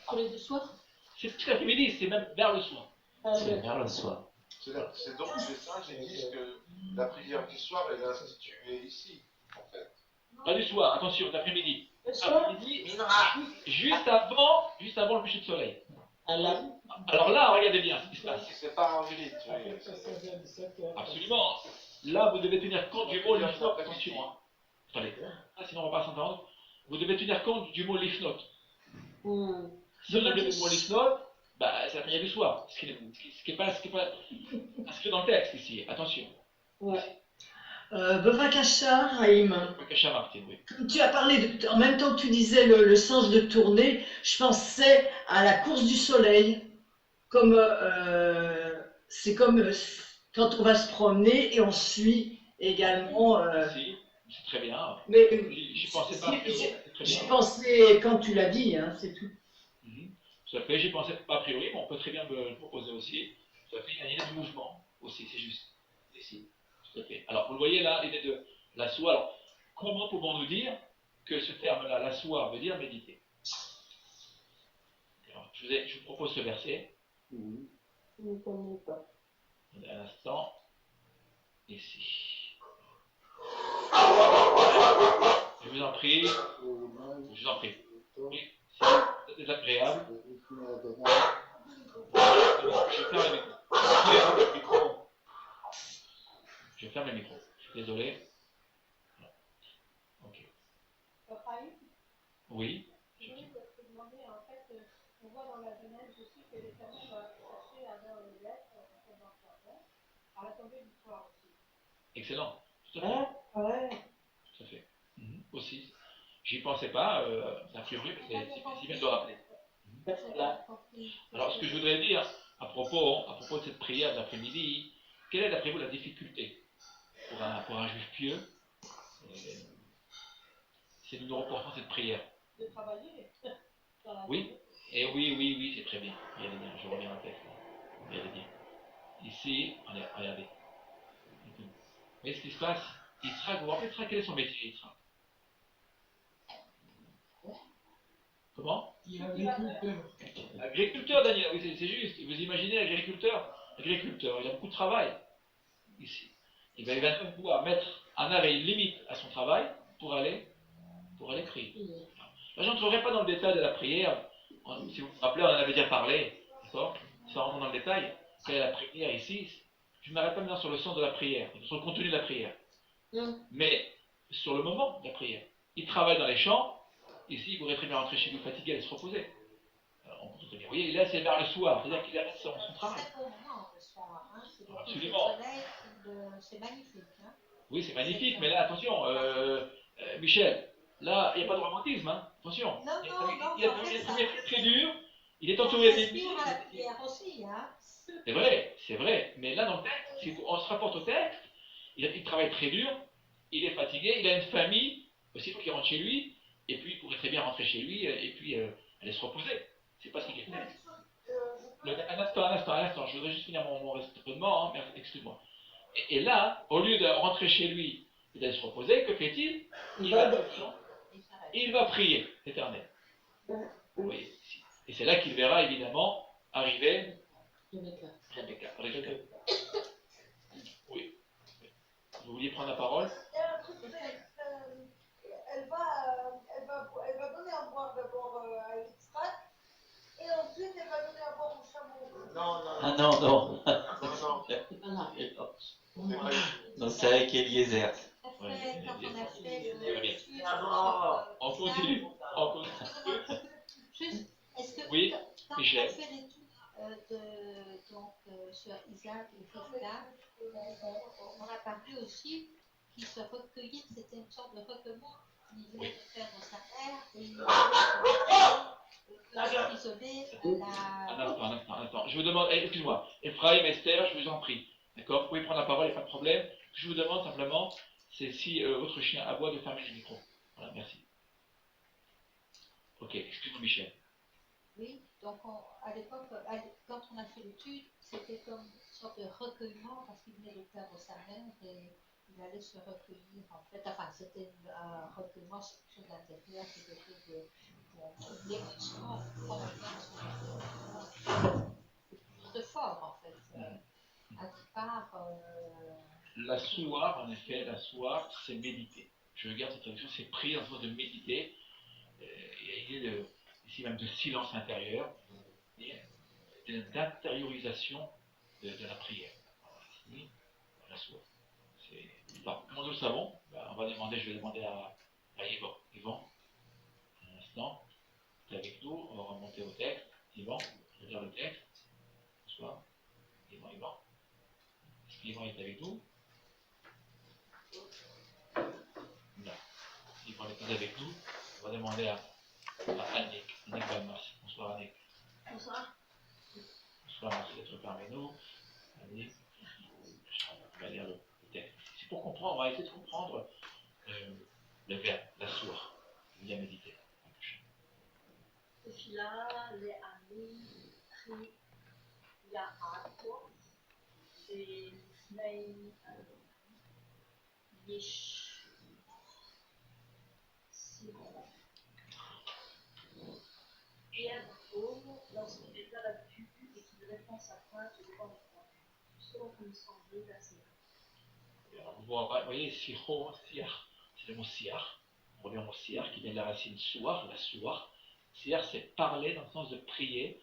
[SPEAKER 6] On est le soir?
[SPEAKER 1] C'est tout l'après-midi, c'est même vers le soir.
[SPEAKER 5] C'est vers le soir.
[SPEAKER 3] C'est donc les sages qui disent que la prière du soir est instituée ici, en fait.
[SPEAKER 1] Pas du soir, attention, l'après-midi.
[SPEAKER 15] L'après-midi,
[SPEAKER 1] juste avant le coucher de soleil. Alors là, regardez bien ce qui se passe.
[SPEAKER 3] C'est pas un rite.
[SPEAKER 1] Absolument. Là, vous devez tenir compte du mot l'ifnot. Attention. Hein. Attendez. Sinon, on ne va pas s'entendre. Vous devez tenir compte du mot l'ifnot. Si on a le mot l'ifnot, bah, c'est la prière du soir. Ce qui n'est pas inscrit dans le texte ici. Attention.
[SPEAKER 8] Bevakasha, Haïm.
[SPEAKER 1] Bevakasha, Martin, oui.
[SPEAKER 8] Comme tu as parlé, en même temps que tu disais le sens de tourner, je pensais à la course du soleil. Comme c'est comme quand on va se promener et on suit également.
[SPEAKER 1] Si, c'est très bien.
[SPEAKER 8] Mais
[SPEAKER 1] j'y pensais pas.
[SPEAKER 8] J'y pensais quand tu l'as dit, hein, c'est tout.
[SPEAKER 1] Tout à fait, j'y pensais pas a priori, mais on peut très bien me le proposer aussi. Tout à fait, il y a l'idée du mouvement aussi, c'est juste. Ici. Tout à fait. Alors, vous le voyez là, l'idée de la soie. Alors, comment pouvons-nous dire que ce terme-là, la soie, veut dire méditer? Alors, je vous propose ce verset.
[SPEAKER 6] Je ne connais pas.
[SPEAKER 1] Un instant. Ici. Je vous en prie. Oui, c'est désagréable. Je ferme le micro. Désolé. Ok. Oui.
[SPEAKER 7] Je voulais te demander, en fait, on voit dans la Genèse aussi que l'Éternel va chercher Adam et Ève dans le jardin, à la tombée du soir aussi.
[SPEAKER 1] Excellent. Tout à fait. Tout à fait. Aussi. J'y pensais pas, a priori, c'est si bien de le rappeler. Alors, ce que je voudrais dire à propos de cette prière de l'après-midi, quelle est d'après vous la difficulté pour un juif pieux, c'est de nous reporter cette prière?
[SPEAKER 7] De travailler.
[SPEAKER 1] Oui, et oui, c'est très bien. Regardez bien, je reviens au texte. Regardez bien. Ici, regardez. Vous voyez ce qui se passe? Yitzhak, vous vous rappelez quel est son métier, Yitzhak? Comment? Agriculteur, Daniel, oui, c'est juste. Vous imaginez l'agriculteur? L'agriculteur, il a beaucoup de travail ici. Il va pouvoir mettre un arrêt limite à son travail pour aller prier. Là, je n'entrerai pas dans le détail de la prière. Si vous vous rappelez, on en avait déjà parlé, d'accord? Sans rentrer dans le détail, quelle est la prière ici? Je ne m'arrête pas maintenant sur le sens de la prière, sur le contenu de la prière. Mais sur le moment de la prière. Il travaille dans les champs. Ici, il pourrait très bien rentrer chez lui fatigué et se reposer. Alors, vous voyez, là, c'est vers le soir, c'est-à-dire qu'il arrête son travail. Absolument.
[SPEAKER 11] C'est magnifique. Hein?
[SPEAKER 1] Oui, c'est magnifique, mais là, attention, Michel, là, il n'y a pas de romantisme, hein. Attention. Il est très dur, il est entouré d'ennemis. C'est vrai, mais là, dans le texte, si on se rapporte au texte, il travaille très dur, il est fatigué, il a une famille, aussi il faut qu'il rentre chez lui. Et puis, il pourrait très bien rentrer chez lui et puis aller se reposer. C'est pas ce qu'il est fait. Un instant. Je voudrais juste finir mon raisonnement. Hein, excuse-moi. Et là, au lieu de rentrer chez lui et d'aller se reposer, que fait-il? Il va prier l'Éternel. Oui. Et c'est là qu'il verra évidemment arriver Rebecca. Oui. Vous vouliez prendre la parole?
[SPEAKER 14] Il y a un truc, elle va donner à boire d'abord à Yitzhak, et ensuite elle va donner à boire au chameau.
[SPEAKER 5] Ah non. Non, c'est avec Eliezer.
[SPEAKER 11] Après, quand on a fait
[SPEAKER 1] On continue.
[SPEAKER 11] Juste, est-ce que
[SPEAKER 1] Oui,
[SPEAKER 11] quand on a
[SPEAKER 1] Michel.
[SPEAKER 11] fait l'étude sur Isaac et Rivka, on a parlé aussi qu'il se recueillait, c'était une sorte de recueillement. Il voulait perdre sa mère et il voulait s'isoler à la...
[SPEAKER 1] Un instant. Je vous demande, excuse-moi, Ephraim, Esther, je vous en prie. D'accord? Vous pouvez prendre la parole, il n'y a pas de problème. Je vous demande simplement, c'est si votre chien aboie de fermer le micro. Voilà, merci. Ok, excuse-moi Michel.
[SPEAKER 11] Oui, donc à l'époque, quand on a fait l'étude, c'était comme une sorte de recueillement parce qu'il venait de perdre sa mère et il allait se recueillir en fait. Enfin, c'était un recueillement sur quelque chose d'intérieur, quelque chose de l'émotion, de fort en fait. À part.
[SPEAKER 1] La souar, en effet, la souar, c'est méditer. Je regarde cette traduction, c'est prier en sens de méditer. Il y a ici même de silence intérieur et d'intériorisation de la prière. Ici, la souar. Comment nous le savons? Je vais demander à Yvan. Yvan, un instant, tu es avec nous, on va remonter au texte. Yvan, je vais lire le texte. Bonsoir. Yvan. Est-ce qu'Yvan est avec nous? Non. Yvan n'est pas avec nous. On va demander à Annick. Annick Balmas. Bonsoir Annick.
[SPEAKER 11] Bonsoir.
[SPEAKER 1] Bonsoir, merci d'être parmi nous. Annick. On va lire le texte. C'est pour comprendre, on va essayer de comprendre le verbe, la source. Bien méditer.
[SPEAKER 6] תפילה לעני יעקב ולפני סירוב. Et à nouveau, lorsqu'il est abattu et qu'il répand sa plainte devant le roi, selon que nous semblait verset 1.
[SPEAKER 1] Vous voyez, siach, c'est le mot siach. On revient au mot siach qui vient de la racine souar, la souar. Siach, c'est parler dans le sens de prier,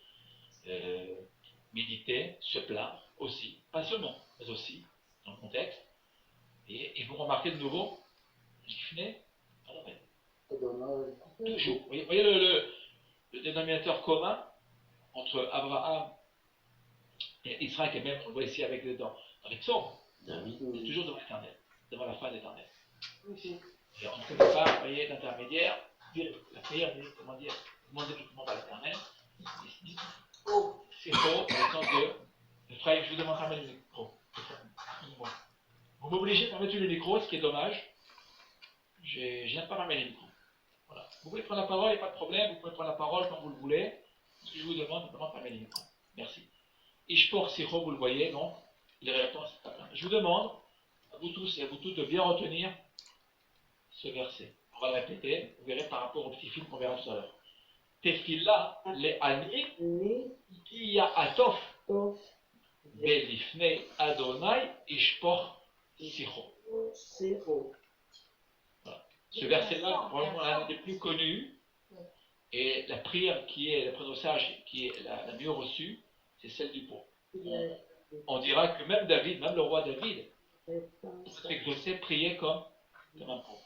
[SPEAKER 1] méditer, se plaindre aussi, pas seulement, mais aussi dans le contexte. Et vous remarquez de nouveau, l'ifné, toujours. Vous voyez le dénominateur commun entre Abraham et Israël, et même on le voit ici avec dans les psaumes, c'est toujours devant l'Éternel, devant la face d'Éternel. Et on ne connaît pas, vous voyez, l'intermédiaire, la prière, comment dire, demander uniquement à l'Éternel. C'est faux, dans le sens de Ephraim, je vous demande de fermer le micro. Vous m'obligez de fermer tous les micros, ce qui est dommage. Je n'aime pas fermer les micros. Voilà. Vous pouvez prendre la parole, il n'y a pas de problème, vous pouvez prendre la parole quand vous le voulez. Ce que je vous demande, c'est de fermer les micros. Merci. Ishpor Sicho, vous le voyez, donc, les réponses. Je vous demande, à vous tous et à vous toutes, de bien retenir ce verset. On va le répéter, vous verrez par rapport au petit film qu'on verra tout à l'heure. Tefila le ani ki ya'atof velifnei Adonai ishpor sicho. Voilà. Ce verset-là, probablement l'un des plus connus, et la prière qui est, le prononciage qui est la mieux reçue, c'est celle du pauvre. On dira que même David, même le roi David, s'est exaucé, prier comme un pauvre.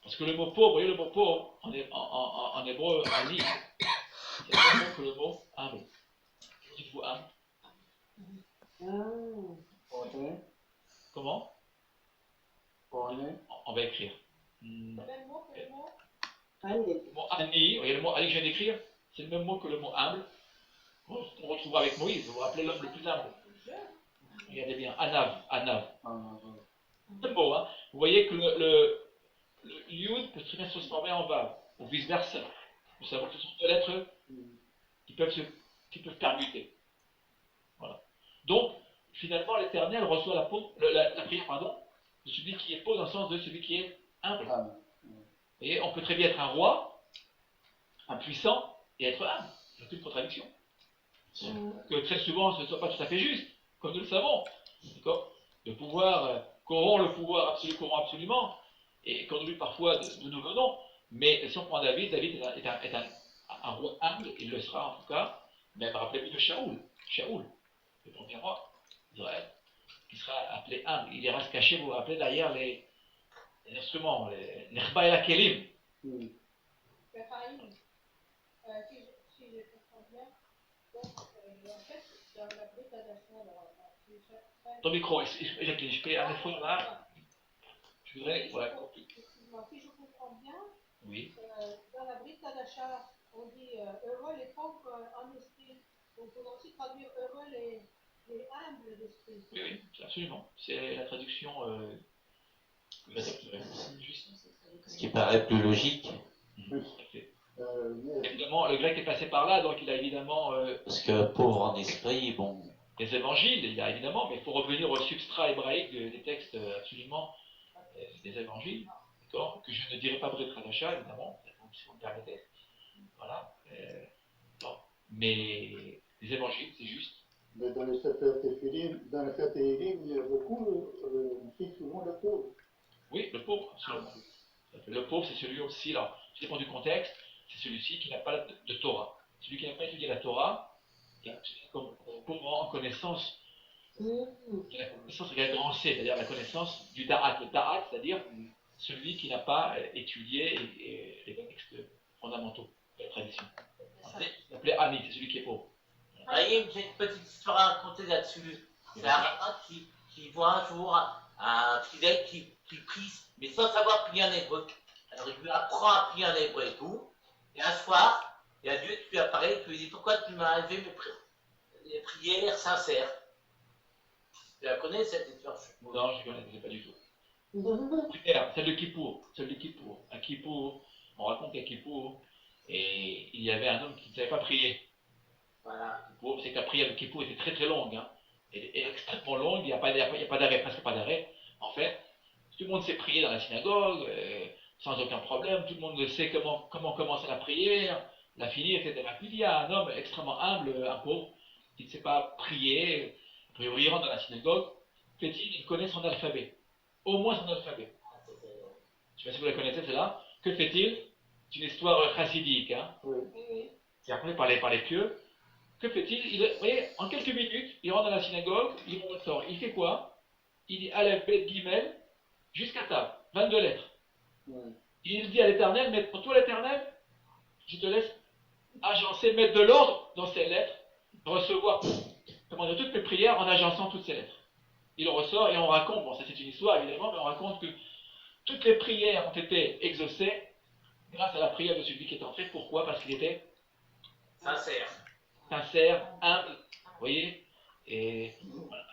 [SPEAKER 1] Parce que le mot pauvre, vous voyez le mot pauvre, en hébreu, ani, c'est le même mot que le mot humble. Dites-vous humble. Comment? On va écrire. Le même mot que le mot ani, vous voyez le mot ani que je viens d'écrire, c'est le même mot que le mot humble. On retrouvera avec Moïse, vous vous rappelez l'homme le plus humble. Regardez bien, Anav. C'est beau, hein? Vous voyez que le Yud peut très bien se transformer en Vav, ou vice-versa. Nous savons que ce sont deux lettres qui peuvent permuter. Voilà. Donc, finalement, l'Éternel reçoit la prière de celui qui est pauvre dans le sens de celui qui est humble. Vous voyez, on peut très bien être un roi, un puissant, et être humble. Il n'y a aucune contradiction. Que très souvent ce ne soit pas tout à fait juste, comme nous le savons. D'accord? Le pouvoir corrompt le pouvoir absolu, corrompt absolument, et qu'on oublie parfois d'où nous venons. Mais si on prend David, David est un roi humble, il le sera en tout cas, même rappelez-vous de Shaoul, le premier roi d'Israël, qui sera appelé humble. Il ira se cacher, vous vous rappelez, derrière les instruments, les Nechba et la Kelim.
[SPEAKER 7] Si je comprends bien, donc, en fait, dans la Brit Hadasha,
[SPEAKER 1] Ton micro, Jacqueline, je fais un effort là. Je voudrais. Voilà.
[SPEAKER 7] Excuse-moi, si je comprends bien,
[SPEAKER 1] oui.
[SPEAKER 7] Dans la Brit Hadasha, on dit heureux les pauvres en esprit. Donc on peut aussi traduire heureux les humbles d'esprit.
[SPEAKER 1] Oui, oui, absolument. C'est la traduction.
[SPEAKER 5] Ce qui paraît plus logique.
[SPEAKER 1] Évidemment, le grec est passé par là, donc il a évidemment.
[SPEAKER 5] Parce que pauvre en esprit, bon.
[SPEAKER 1] Des évangiles, il y a évidemment, mais il faut revenir au substrat hébraïque des textes absolument des évangiles, d'accord, que je ne dirai pas Brit Hadasha, évidemment, si vous me permettez. Voilà. Bon. Mais les évangiles, c'est juste.
[SPEAKER 16] Mais dans les Sefer Tehillim, il y a beaucoup, on cite souvent le pauvre.
[SPEAKER 1] Oui, le pauvre, absolument. Le pauvre, c'est celui aussi, alors, ça dépend du contexte, c'est celui-ci qui n'a pas de Torah. Celui qui n'a pas étudié la Torah, comme pauvre en connaissance, la connaissance égale grand C, c'est-à-dire la connaissance du Da'at. Le Da'at, c'est-à-dire celui qui n'a pas étudié les textes fondamentaux de la tradition. Il s'appelait Ami, c'est celui qui est pauvre.
[SPEAKER 15] Raïm, j'ai une petite histoire à raconter là-dessus. C'est un rabbin qui voit un jour un fidèle qui prie, mais sans savoir prier en hébreu. Alors il lui apprend à prier en hébreu et tout. Et un soir, il y a Dieu qui lui apparaît et qui lui dit pourquoi tu m'as enlevé mes prières sincères. Tu la connais cette histoire?
[SPEAKER 1] Non, je ne connais pas du tout. Prière, celle de Kippour. À Kippour, on raconte qu'à Kippour, et il y avait un homme qui ne savait pas prier.
[SPEAKER 15] Voilà.
[SPEAKER 1] C'est que la prière de Kippour était très très longue. Hein. Et extrêmement longue, il n'y a pas d'arrêt, presque pas d'arrêt. En fait, tout le monde sait prier dans la synagogue, sans aucun problème. Tout le monde sait comment commencer la prière, la finir, etc. Puis il y a un homme extrêmement humble, un pauvre, qui ne sait pas prier. A priori, il rentre dans la synagogue. Il connaît son alphabet. Au moins son alphabet. Je ne sais pas si vous la connaissez, celle-là. Que fait-il? C'est une histoire chassidique, hein, qui est racontée par les pieux. Que fait-il? Vous voyez, en quelques minutes, il rentre dans la synagogue, il ressort. Il fait quoi? Il dit Aleph, Bet, Gimel, jusqu'à table. 22 lettres. Il dit à l'Éternel, mais pour toi l'Éternel, je te laisse agencer, mettre de l'ordre dans ces lettres, recevoir toutes mes prières en agençant toutes ces lettres. Il ressort et on raconte, bon ça c'est une histoire évidemment, mais on raconte que toutes les prières ont été exaucées grâce à la prière de celui qui était entré. Pourquoi? Parce qu'il était sincère, humble, vous voyez. Et voilà.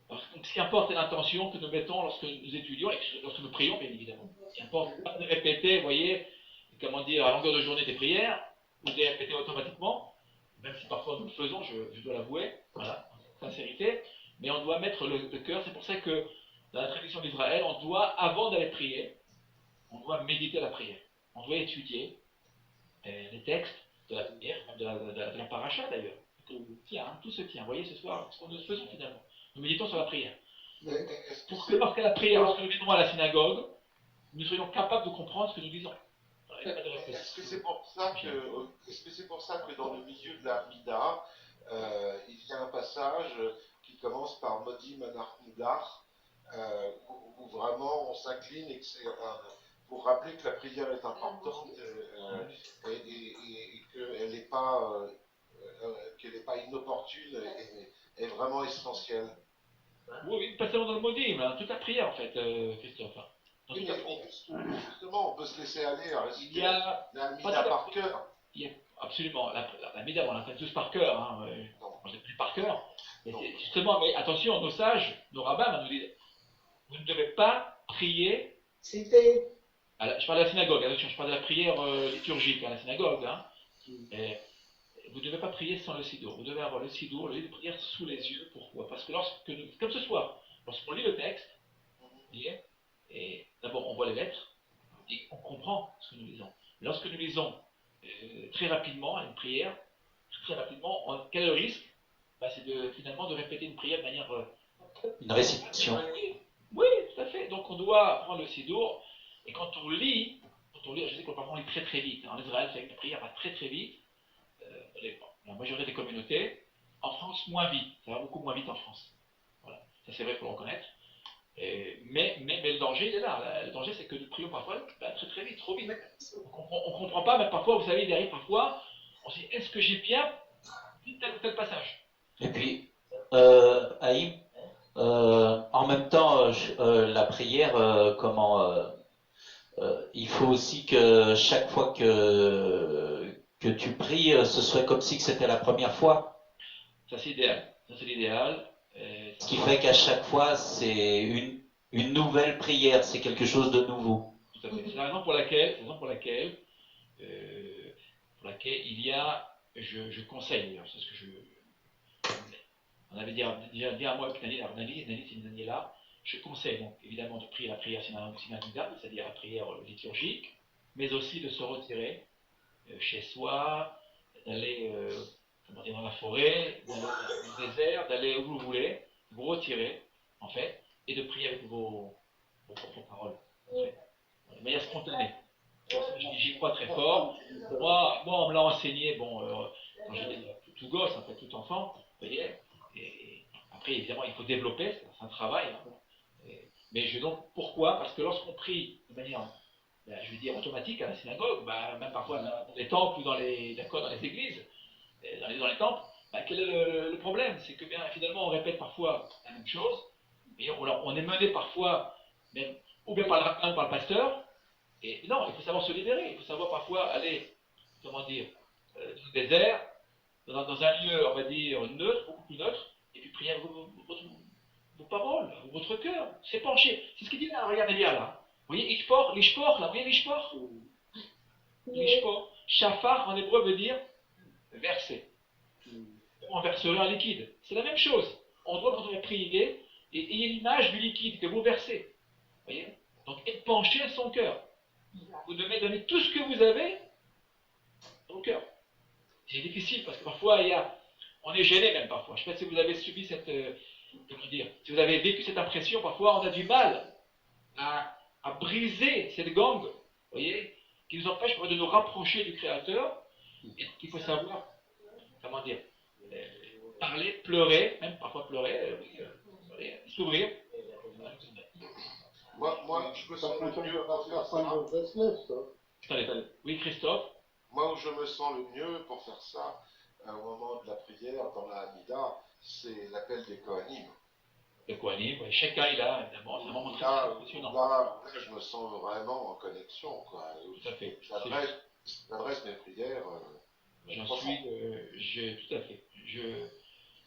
[SPEAKER 1] Donc, ce qui importe, c'est l'intention que nous mettons lorsque nous étudions et lorsque nous prions, bien évidemment. Ce qui importe, c'est pas de répéter, vous voyez, comment dire, à longueur de journée des prières, ou de les répéter automatiquement, même si parfois nous le faisons, je dois l'avouer, voilà, en sincérité, mais on doit mettre le cœur. C'est pour ça que dans la tradition d'Israël, on doit, avant d'aller prier, on doit méditer la prière. On doit étudier les textes de la prière, même de la paracha d'ailleurs. Tout se tient. Vous voyez ce soir, ce que nous faisons finalement. Nous méditons sur la prière. Pour que lorsqu'à la prière, lorsque nous viendrons à la synagogue, nous soyons capables de comprendre ce que nous disons.
[SPEAKER 3] Est-ce que c'est pour ça que dans le milieu de la Mida, il y a un passage qui commence par Modi Manar Nudar, où vraiment on s'incline et que c'est pour rappeler que la prière est importante et qu'elle n'est pas inopportune et vraiment essentielle.
[SPEAKER 1] Oui, pas seulement dans le modim, hein, toute la prière en fait, Christophe.
[SPEAKER 3] Oui, mais justement, on peut se laisser aller à réciter la Mida par cœur.
[SPEAKER 1] Absolument, la Mida, on la fait tous par cœur. Hein, on ne plus par cœur. Justement, mais attention, nos sages, nos rabbins nous disent vous ne devez pas prier. Je parle de la synagogue, attention, je parle de la prière liturgique à la synagogue. Hein. Vous ne devez pas prier sans le sidour. Vous devez avoir le sidour, le livre de prière sous les yeux. Pourquoi? Parce que comme ce soir, lorsqu'on lit le texte, et d'abord on voit les lettres et on comprend ce que nous lisons. Lorsque nous lisons très rapidement une prière, très rapidement, quel est le risque? Bah, c'est finalement de répéter une prière de manière...
[SPEAKER 5] Une récitation.
[SPEAKER 1] Oui, tout à fait. Donc on doit prendre le sidour, et quand on lit, je sais qu'on parfois on lit très très vite. En Israël, c'est que la prière va très très vite. La majorité des communautés, en France, moins vite. Ça va beaucoup moins vite en France. Voilà. Ça c'est vrai, il faut le reconnaître. Mais le danger, il est là. Le danger, c'est que nous prions parfois très très vite, trop vite. On ne comprend pas, mais parfois, vous savez, il arrive parfois, on se dit, est-ce que j'ai bien vu tel ou tel passage?
[SPEAKER 5] Et puis, Haïm, en même temps, la prière, il faut aussi que chaque fois que tu pries, ce soit comme si c'était la première fois.
[SPEAKER 1] Ça, c'est idéal. Ça, c'est l'idéal.
[SPEAKER 5] Ce qui fait qu'à chaque fois, c'est une nouvelle prière, c'est quelque chose de nouveau.
[SPEAKER 1] Tout à fait. C'est la raison pour laquelle il y a, je conseille, c'est ce que on avait dit à moi, Nani, c'est une année là, je conseille donc évidemment de prier la prière synagogale, c'est-à-dire la prière liturgique, mais aussi de se retirer chez soi, d'aller dans la forêt, dans le désert, d'aller où vous voulez, vous retirer, en fait, et de prier avec vos propres paroles, en fait, de manière spontanée. J'y crois très fort. Moi, on me l'a enseigné, quand j'étais tout gosse, en fait, tout enfant, vous voyez, et après, évidemment, il faut développer, c'est un travail. Mais pourquoi? Parce que lorsqu'on prie de manière, je vais dire, automatique à la synagogue, même parfois dans les temples ou dans les églises, dans les temples, quel est le problème? C'est que finalement on répète parfois la même chose, et on est mené parfois, même, ou bien par le rabbin ou par le pasteur, et non, il faut savoir se libérer, il faut savoir parfois aller, dans le désert, dans un lieu, on va dire, neutre, beaucoup plus neutre, et puis prier vos paroles, votre cœur, s'épancher. C'est ce qu'il dit là, regardez bien là. Vous voyez, l'ishpor, là, vous voyez l'ishpor? L'ishpor, shafar en hébreu veut dire verser. On verserait un liquide. C'est la même chose. On doit, quand on va prier, et ayez l'image du liquide que vous versez. Vous voyez? Donc, épancher son cœur. Vous devez donner tout ce que vous avez dans le cœur. C'est difficile parce que parfois, on est gêné même parfois. Je ne sais pas si vous avez subi si vous avez vécu cette impression, parfois on a du mal à briser cette gangue, vous voyez, qui nous empêche de nous rapprocher du Créateur, et qu'il faut savoir, parler, pleurer, même parfois pleurer, s'ouvrir.
[SPEAKER 3] Moi, je me sens le mieux pour faire ça.
[SPEAKER 1] Attendez. Oui, Christophe?
[SPEAKER 3] Moi, où je me sens le mieux pour faire ça, au moment de la prière, dans la Hamida, c'est l'appel des Kohanim.
[SPEAKER 1] Les Kohanim, oui. Chacun il a, évidemment, c'est un moment très impressionnant.
[SPEAKER 3] Là, je me sens vraiment en connexion, quoi.
[SPEAKER 1] Tout à fait.
[SPEAKER 3] J'adresse mes prières.
[SPEAKER 1] Tout à fait. Je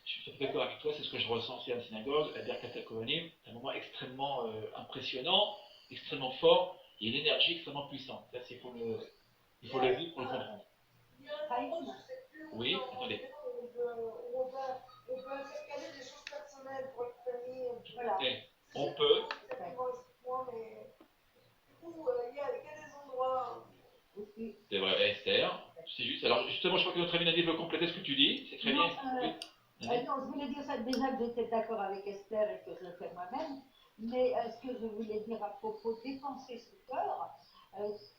[SPEAKER 1] suis tout à fait d'accord avec toi, c'est ce que je ressens aussi à la synagogue, la Birkat Kohanim, c'est un moment extrêmement impressionnant, extrêmement fort, et une énergie extrêmement puissante. Ça, il faut le vivre pour le comprendre. Oui, attendez.
[SPEAKER 14] On peut intercaler des choses personnelles pour la famille.
[SPEAKER 1] Voilà. On peut.
[SPEAKER 14] Mais du coup, il y a des endroits.
[SPEAKER 1] C'est vrai, Esther. C'est juste. Alors, justement, je crois que notre ami Nadine veut compléter ce que tu dis. C'est très bien.
[SPEAKER 11] Non, je voulais dire ça déjà que j'étais d'accord avec Esther et que je le fais moi-même. Mais ce que je voulais dire à propos dépenser ce cœur,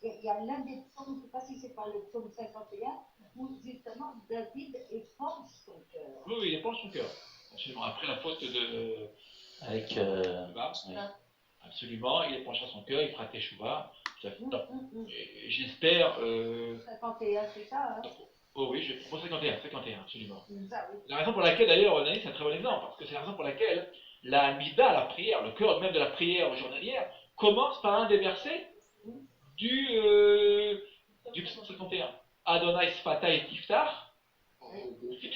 [SPEAKER 11] il y a l'un des psaumes, je ne sais pas si c'est pas le psaume 51, où justement David épanche son cœur.
[SPEAKER 1] Oui, il épanche son cœur. Absolument. Après la faute de.
[SPEAKER 5] Avec.
[SPEAKER 1] Oui. Absolument, il épanchera son cœur, il fera teshuva. J'espère.
[SPEAKER 11] 51, c'est ça, hein?
[SPEAKER 1] Oh oui, je propose 51, absolument.
[SPEAKER 11] Ça, oui.
[SPEAKER 1] La raison pour laquelle, d'ailleurs, Nani, c'est un très bon exemple, parce que c'est la raison pour laquelle la Mida, la prière, le cœur même de la prière journalière, commence par un des versets du psaume 51. Adonai Sfata et Tiftach,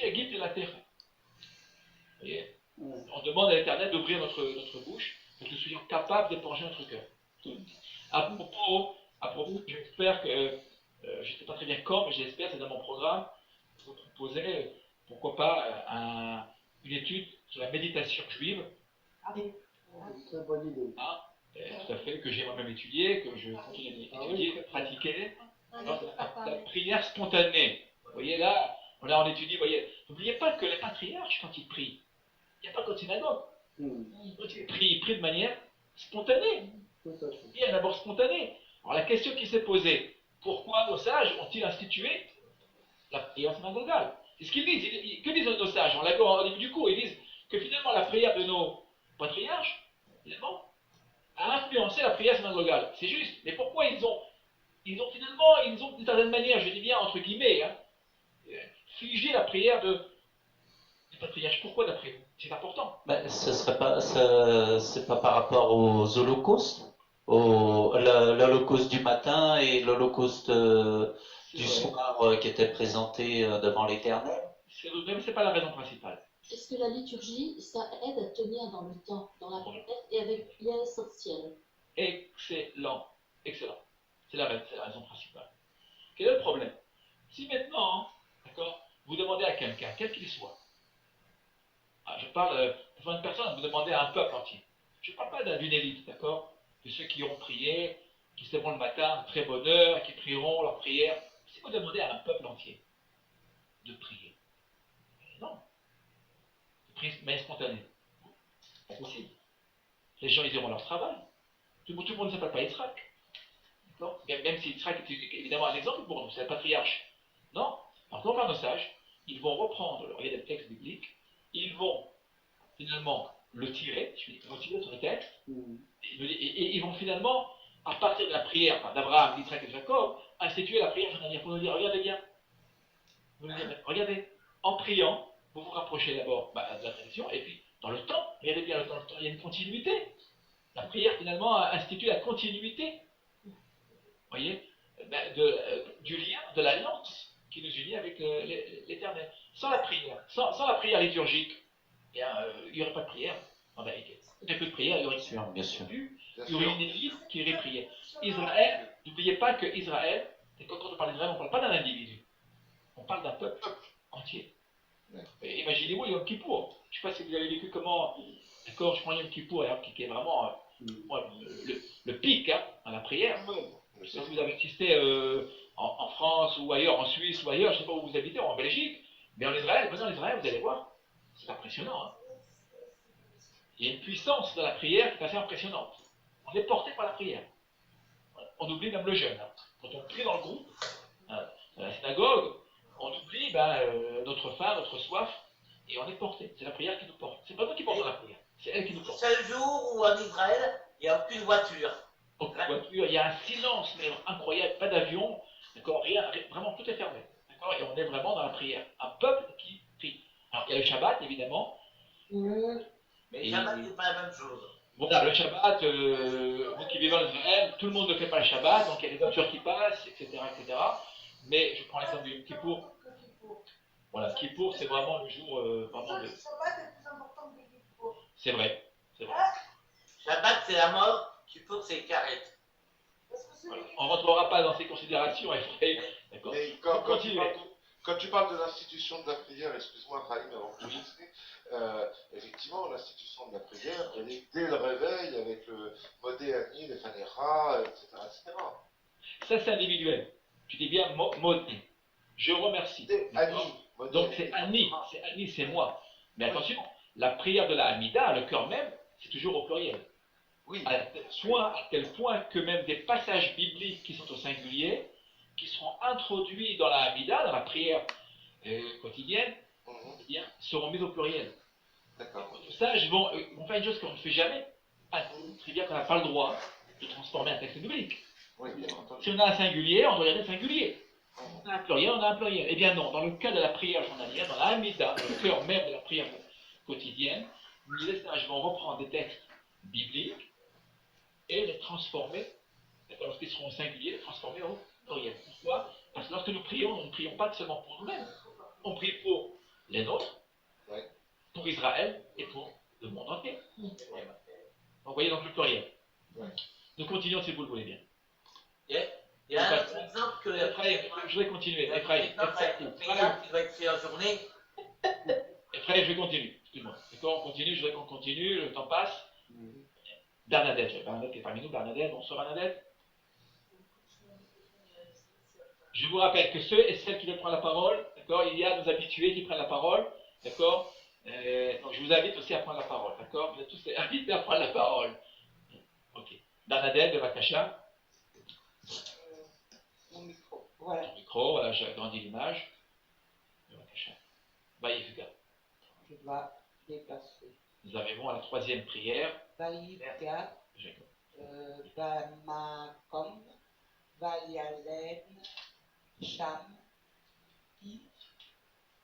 [SPEAKER 1] Egip et la terre. Vous voyez? On demande à l'Éternel d'ouvrir notre bouche pour que nous soyons capables d'éponger notre cœur. À propos, j'espère que, je ne sais pas très bien quand, mais j'espère, c'est dans mon programme, vous proposer, pourquoi pas, une étude sur la méditation juive.
[SPEAKER 11] Ah oui.
[SPEAKER 16] Très bonne idée.
[SPEAKER 1] Tout à fait, que j'ai moi-même étudié, que je continue d'étudier, pratiquer. La prière spontanée. Vous voyez là, on Là, on étudie, vous voyez, n'oubliez pas que les patriarches, quand ils prient, il n'y a pas de synagogue. Quand ils prient de manière spontanée. Il y a d'abord spontanée. Alors la question qui s'est posée, pourquoi nos sages ont-ils institué la prière synagogale? C'est ce qu'ils disent. Que disent nos sages? On l'a vu au début du cours, ils disent que finalement la prière de nos patriarches, finalement, a influencé la prière synagogale. C'est juste. Mais pourquoi ils ont d'une certaine manière, je dis bien entre guillemets, figé la prière du patriarche? Pourquoi d'après vous? C'est important.
[SPEAKER 5] Ben, c'est pas par rapport aux holocaustes, l'holocauste du matin et l'holocauste du soir qui était présenté devant l'Éternel.
[SPEAKER 1] Mais c'est pas la raison principale.
[SPEAKER 6] Est-ce que la liturgie, ça aide à tenir dans le temps, dans la prière et avec l'essentiel?
[SPEAKER 1] Excellent, excellent. C'est la raison principale. Quel est le problème? Si maintenant, d'accord, vous demandez à quelqu'un, quel qu'il soit, je parle devant une personne, vous demandez à un peuple entier. Je ne parle pas d'une élite, d'accord, de ceux qui ont prié, qui se lèveront le matin, très bonne heure, qui prieront leur prière. Si vous demandez à un peuple entier de prier, non, de prier mais spontanée, pas possible. Les gens, ils iront leur travail. Tout le monde ne s'appelle pas Yitzhak. Même si Yitzhak est évidemment un exemple pour nous, c'est le patriarche. Non. Alors, quand on parle de sages, ils vont reprendre, regardez le texte biblique, ils vont finalement le tirer sur le texte, et ils vont finalement, à partir de la prière d'Abraham, d'Yitzhak et de Jacob, instituer la prière journalière pour nous dire, regardez bien, regardez, en priant, vous vous rapprochez d'abord de la tradition, et puis dans le temps, regardez bien dans le temps, il y a une continuité. La prière finalement institue la continuité, vous voyez, du lien, de l'alliance qui nous unit avec l'Éternel. Sans la prière liturgique, il n'y aurait pas de prière, en vérité. Il n'y a peu de prière, il y aurait
[SPEAKER 5] bien sûr.
[SPEAKER 1] Il y aurait une élite qui irait prier. Israël, n'oubliez pas que Israël, et quand on parle d'Israël, on ne parle pas d'un individu, on parle d'un peuple entier. Et imaginez-vous Yom Kippour. Je ne sais pas si vous avez vécu comment, d'accord, je prends Yom Kippour, qui est vraiment le pic à la prière. Je ne sais pas si vous avez assisté en France ou ailleurs, en Suisse ou ailleurs, je ne sais pas où vous habitez, en Belgique, mais en Israël, vous allez voir, c'est impressionnant. Hein. Il y a une puissance dans la prière qui est assez impressionnante. On est porté par la prière. On oublie même le jeûne. Hein. Quand on prie dans le groupe, dans la synagogue, on oublie notre faim, notre soif, et on est porté. C'est la prière qui nous porte. C'est pas nous qui portons la prière, c'est elle qui nous porte.
[SPEAKER 15] C'est le jour où en Israël, il n'y a aucune voiture.
[SPEAKER 1] Aucune voiture, il y a un silence mais incroyable, pas d'avion, d'accord, rien, vraiment tout est fermé. D'accord, et on est vraiment dans la prière. Un peuple qui prie. Alors il y a le Shabbat, évidemment.
[SPEAKER 15] Mais le Shabbat, c'est pas la même chose.
[SPEAKER 1] Voilà, le Shabbat, vous qui vivez en Israël, tout le monde ne fait pas le Shabbat, donc il y a des voitures qui passent, etc. Mais je prends l'exemple du Yom Kippour. Voilà, Kippour, c'est vraiment le jour vraiment de...
[SPEAKER 14] Le Shabbat est plus important que Kippour.
[SPEAKER 1] C'est vrai, c'est vrai.
[SPEAKER 15] Shabbat, c'est la mort, Kippour, c'est carrette.
[SPEAKER 1] Voilà. On ne rentrera pas dans ces considérations, d'accord.
[SPEAKER 3] Mais quand tu parles de l'institution de la prière, excuse-moi Raïm, avant que tu effectivement, l'institution de la prière, elle est dès le réveil avec le Modé Ani, les Fanera, etc.
[SPEAKER 1] Ça, c'est individuel. Tu dis bien Modé. Je remercie. Donc c'est Ani, c'est moi. Mais attention, la prière de la Hamida, le cœur même, c'est toujours au pluriel. Oui. À tel point que même des passages bibliques qui sont au singulier, qui seront introduits dans la Hamida, dans la prière quotidienne, seront mis au pluriel. Les sages vont faire une chose qu'on ne fait jamais. C'est bien qu'on n'a pas le droit de transformer un texte biblique. Oui, si on a un singulier, on doit regarder le singulier. On a un pluriel, on a un pluriel. Eh bien non, dans le cas de la prière journalière, dans la Hamida, dans le cœur même de la prière quotidienne, les sages vont reprendre des textes bibliques et les transformer, lorsqu'ils seront au singulier, les transformer au pluriel. Pourquoi? Parce que lorsque nous ne prions pas seulement pour nous-mêmes. On prie pour les nôtres, pour Israël et pour le monde entier. Donc, vous voyez donc le pluriel. Nous continuons si vous le voulez bien.
[SPEAKER 15] Il y a un autre exemple que...
[SPEAKER 1] Je vais continuer. Ephraïm,
[SPEAKER 15] qui va être fait en journée.
[SPEAKER 1] Ephraïm, je continue. Excuse-moi. D'accord, on continue, je voudrais qu'on continue, le temps passe. Bernadette qui est parmi nous. Bernadette, bonsoir Bernadette. Je vous rappelle que ceux et celles qui veulent prendre la parole, D'accord? Il y a nos habitués qui prennent la parole. D'accord? Donc je vous invite aussi à prendre la parole. D'accord? Vous êtes tous invités à prendre la parole. Ok. Danadel de Vakasha.
[SPEAKER 17] Mon micro. Voilà.
[SPEAKER 1] Ton micro, voilà, j'ai agrandi l'image. De Vakasha. Vaïfga.
[SPEAKER 17] Je dois déplacer.
[SPEAKER 1] Nous arrivons à la troisième prière.
[SPEAKER 17] Vaïfga. Bamakom. Vayalen. Sham.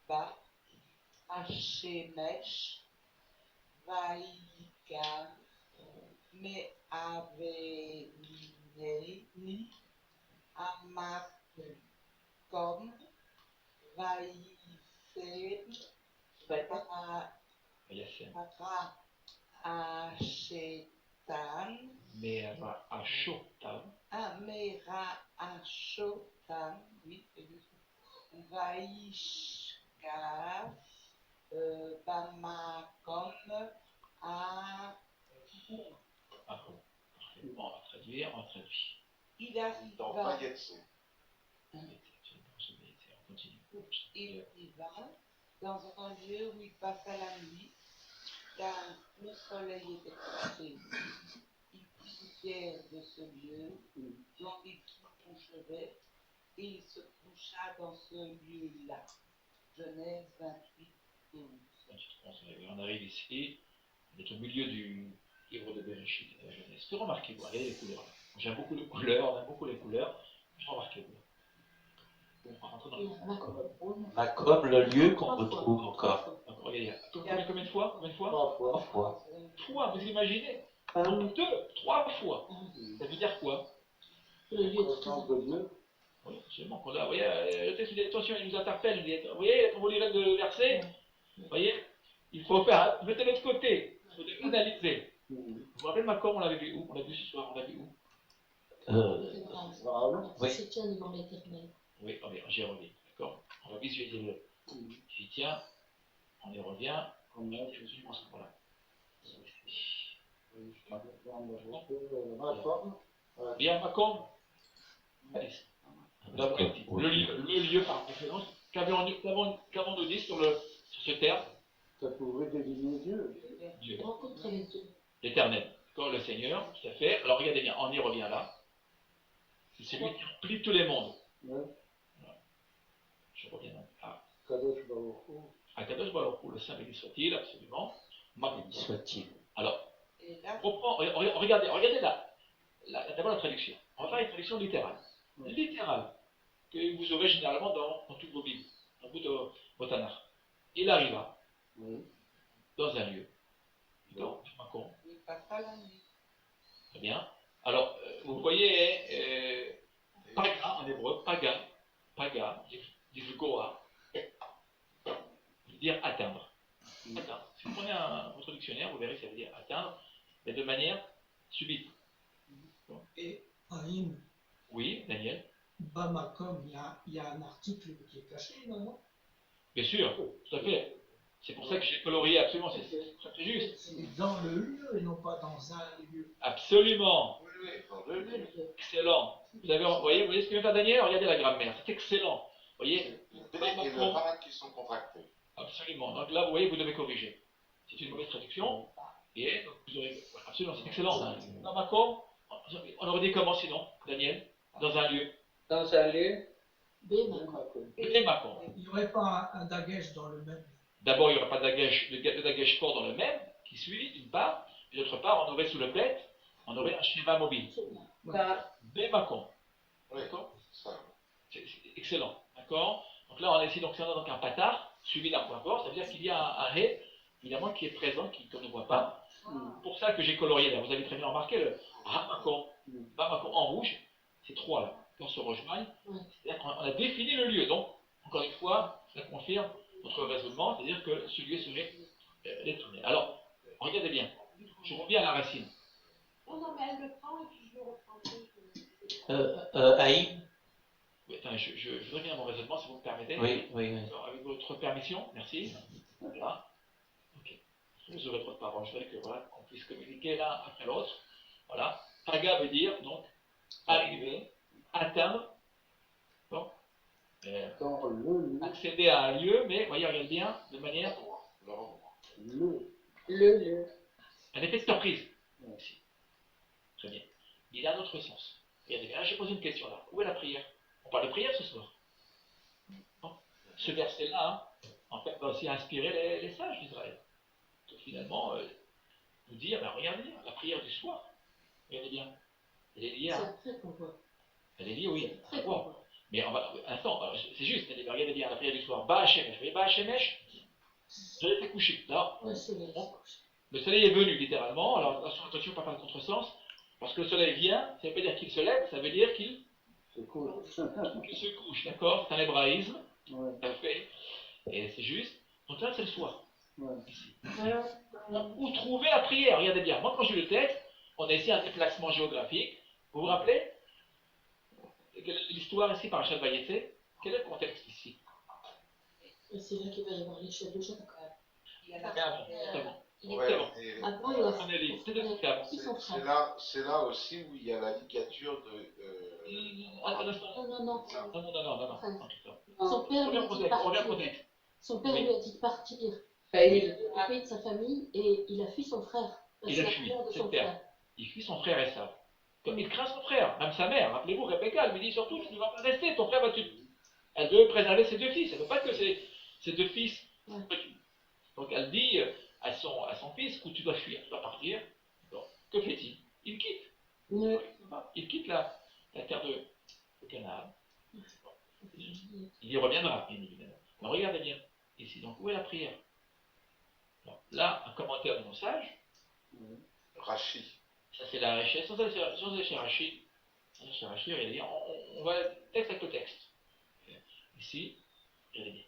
[SPEAKER 17] Ba. Hashemesh. Vaïkan. Me Avenini. Amakom. Vaïsem. Para Ashetan.
[SPEAKER 1] Mera Ashotan.
[SPEAKER 17] Mera Ashotan. Oui, Vaishkaf. Bamakom.
[SPEAKER 1] On va traduire, on traduit.
[SPEAKER 17] Il arrive
[SPEAKER 3] dans
[SPEAKER 17] va.
[SPEAKER 3] Vayetse.
[SPEAKER 1] On continue.
[SPEAKER 17] Il y va dans un lieu où il passa la nuit, car le soleil était couché. Il prit une pierre de ce lieu, dont il prit son chevet, et il se coucha dans ce lieu-là. Genèse 28, 12.
[SPEAKER 1] On arrive ici, on est au milieu du livre de Bereshit, de la Genèse. Que remarquez-vous? Regardez les couleurs là. J'aime beaucoup les couleurs, on aime beaucoup les couleurs. Je remarquez-vous. On va rentrer dans le
[SPEAKER 5] Makom, le lieu qu'on retrouve encore.
[SPEAKER 1] Regardez, combien de fois? Combien de fois?
[SPEAKER 5] 3 fois.
[SPEAKER 1] 3, vous imaginez? Donc 2, 3 fois. Ça veut dire quoi?
[SPEAKER 16] Le lieu de Dieu.
[SPEAKER 1] Oui, absolument. Vous voyez, le texte, attention, il nous interpelle. Vous voyez, quand vous lirez le verset, vous voyez, il faut faire, mettez l'autre côté, il faut analyser. Vous vous rappelez Makom, on l'avait vu où? On l'a vu ce soir, on l'a vu où?
[SPEAKER 6] Oui. C'est un devant l'éternel.
[SPEAKER 1] Oui, j'y reviens, d'accord? On va visualiser le. J'y tiens, on y revient, je vous suis ce point-là. Bien, Makom. Le lieu par préférence, qu'avons-nous dit sur ce terme?
[SPEAKER 16] Ça pourrait désigner Dieu.
[SPEAKER 6] Rencontrer les deux.
[SPEAKER 1] L'éternel, d'accord, le Seigneur, tout à fait. Alors regardez bien, on y revient là. C'est celui qui remplit tous les mondes.
[SPEAKER 16] Ouais.
[SPEAKER 1] Voilà. Je reviens à
[SPEAKER 16] Kadosh Baruch Hu.
[SPEAKER 1] À Kadosh Baruch Hu, le Saint béni soit-il, absolument. Béni soit-il. Alors, regardez d'abord la traduction. On va faire une traduction littérale. Littérale, que vous aurez généralement dans toutes vos Bibles, dans tout vos Tanakh. Il arriva dans un lieu. D'accord?
[SPEAKER 17] Il passa la nuit.
[SPEAKER 1] Très bien. Alors, vous voyez, paga en hébreu, paga, dit Goa, veut dire atteindre. Atteindre. Si vous prenez votre dictionnaire, vous verrez que ça veut dire atteindre, mais de manière subite.
[SPEAKER 18] Et Aïm.
[SPEAKER 1] Oui, Daniel.
[SPEAKER 18] Bamakom, il y a un article qui est caché, non?
[SPEAKER 1] Bien sûr, tout à fait. C'est pour ça que j'ai colorié absolument, c'est très juste.
[SPEAKER 18] C'est dans le lieu et non pas dans un lieu.
[SPEAKER 1] Absolument.
[SPEAKER 3] Oui, dans le lieu.
[SPEAKER 1] Excellent. Vous voyez ce que vient faire Daniel? Regardez la grammaire, c'est excellent. Vous voyez?
[SPEAKER 3] Et le parak qui sont contractés.
[SPEAKER 1] Absolument. Donc là, vous voyez, vous devez corriger. C'est une mauvaise traduction. Et donc, vous aurez... Absolument, c'est excellent. Dans Macom, on aurait dit comment sinon, Daniel? Dans un lieu.
[SPEAKER 17] Dans un lieu.
[SPEAKER 1] Bémacom.
[SPEAKER 18] Il n'y aurait pas un dagesh dans le même.
[SPEAKER 1] D'abord, il n'y aurait pas de dagesh fort dans le même, qui suit, d'une part. Et d'autre part, on aurait sous le plet, on aurait un schéma mobile. Bémacom. D'accord? C'est excellent. D'accord? Donc là, on a ici donc un patard, suivi d'un point fort, ça veut dire qu'il y a un hé, évidemment, qui est présent, qu'on ne voit pas. Pour ça que j'ai colorié là. Vous avez très bien remarqué le Bamakom en rouge, c'est 3 là, qui se rejoignent. C'est-à-dire qu'on a défini le lieu. Donc, encore une fois, ça confirme notre raisonnement, c'est-à-dire que ce lieu serait l'éternel. Alors, regardez bien, je reviens à la racine.
[SPEAKER 7] Non, mais elle le prend et puis je le reprends.
[SPEAKER 5] Aïm.
[SPEAKER 1] Oui, attendez, je reviens à mon raisonnement si vous me permettez.
[SPEAKER 5] Oui.
[SPEAKER 1] Alors, avec votre permission, merci. Voilà. Ok. Vous aurez votre parole. Je voudrais que voilà, qu'on puisse communiquer l'un après l'autre. Voilà. Paga veut dire donc arriver, atteindre. Bon. accéder à un lieu, mais voyez, regardez bien, de manière. Un effet de surprise. Ici. Très bien. Il a un autre sens. Regardez bien, j'ai posé une question là. Où est la prière? On parle de prière ce soir. Bon. Ce verset-là, en fait, va aussi inspirer les sages d'Israël. Donc finalement, nous dire, ben, regardez bien, la prière du soir, regardez bien, elle est liée à. Elle est liée, oui, à quoi? Mais on va. Attends, c'est juste, regardez bien, la prière du soir, Ba Shemesh. Vous voyez, Ba Shemesh, je l'ai fait coucher. Là, le soleil est venu, littéralement. Alors, attention, pas de contresens. Parce que le soleil vient, ça ne veut pas dire qu'il se lève, ça veut dire qu'il se couche, d'accord? C'est un hébraïsme, fait. Et c'est juste. Donc là, c'est le soir. Ici. Où trouver la prière? Regardez bien. Moi, quand je lis le texte, on a ici un déplacement géographique. Vous vous rappelez l'histoire ici par Rachel Vayetse? Quel est le contexte ici?
[SPEAKER 6] C'est là qu'il va y avoir les chefs de Jacques.
[SPEAKER 3] C'est là aussi où il y a la ligature de.
[SPEAKER 6] Non. Son père lui a dit de partir au pays de sa famille et il a fui son frère.
[SPEAKER 1] Il a fui, c'est le terme. Il fuit son frère Esav. Comme il craint son frère, même sa mère. Rappelez-vous, Rebecca, elle lui dit surtout, tu ne vas pas rester, ton frère va te. Elle veut préserver ses deux fils. Elle ne veut pas que ses deux fils. Donc elle dit à son fils, où tu dois fuir, tu dois partir. Donc, que fait-il? Il quitte. Il quitte la terre de Canaan. Il y reviendra, bien évidemment. Alors regardez bien, ici, donc où est la prière? Alors, là, un commentaire de nos sages.
[SPEAKER 3] Rachi.
[SPEAKER 1] Ça c'est la richesse. Sans aller chez Rachi, on va texte avec le texte. Ici, regardez bien.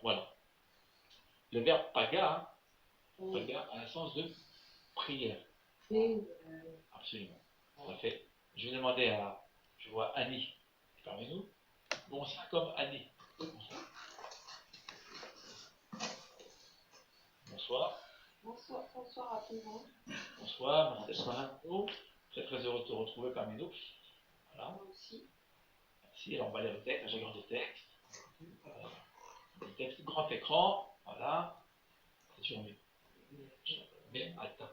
[SPEAKER 1] Voilà. Le verbe paga, paga a un sens de prière. Absolument. Tout à fait. Je vais demander à, je vois Annie parmi nous. Bonsoir comme Annie. Bonsoir.
[SPEAKER 17] Bonsoir à tout le monde.
[SPEAKER 1] Bonsoir, très très heureux de te retrouver parmi nous. Voilà.
[SPEAKER 17] Moi aussi.
[SPEAKER 1] Merci, alors on va lire le texte, j'ai grand texte. Le texte grand écran, voilà. C'est sur mieux. Mais attends.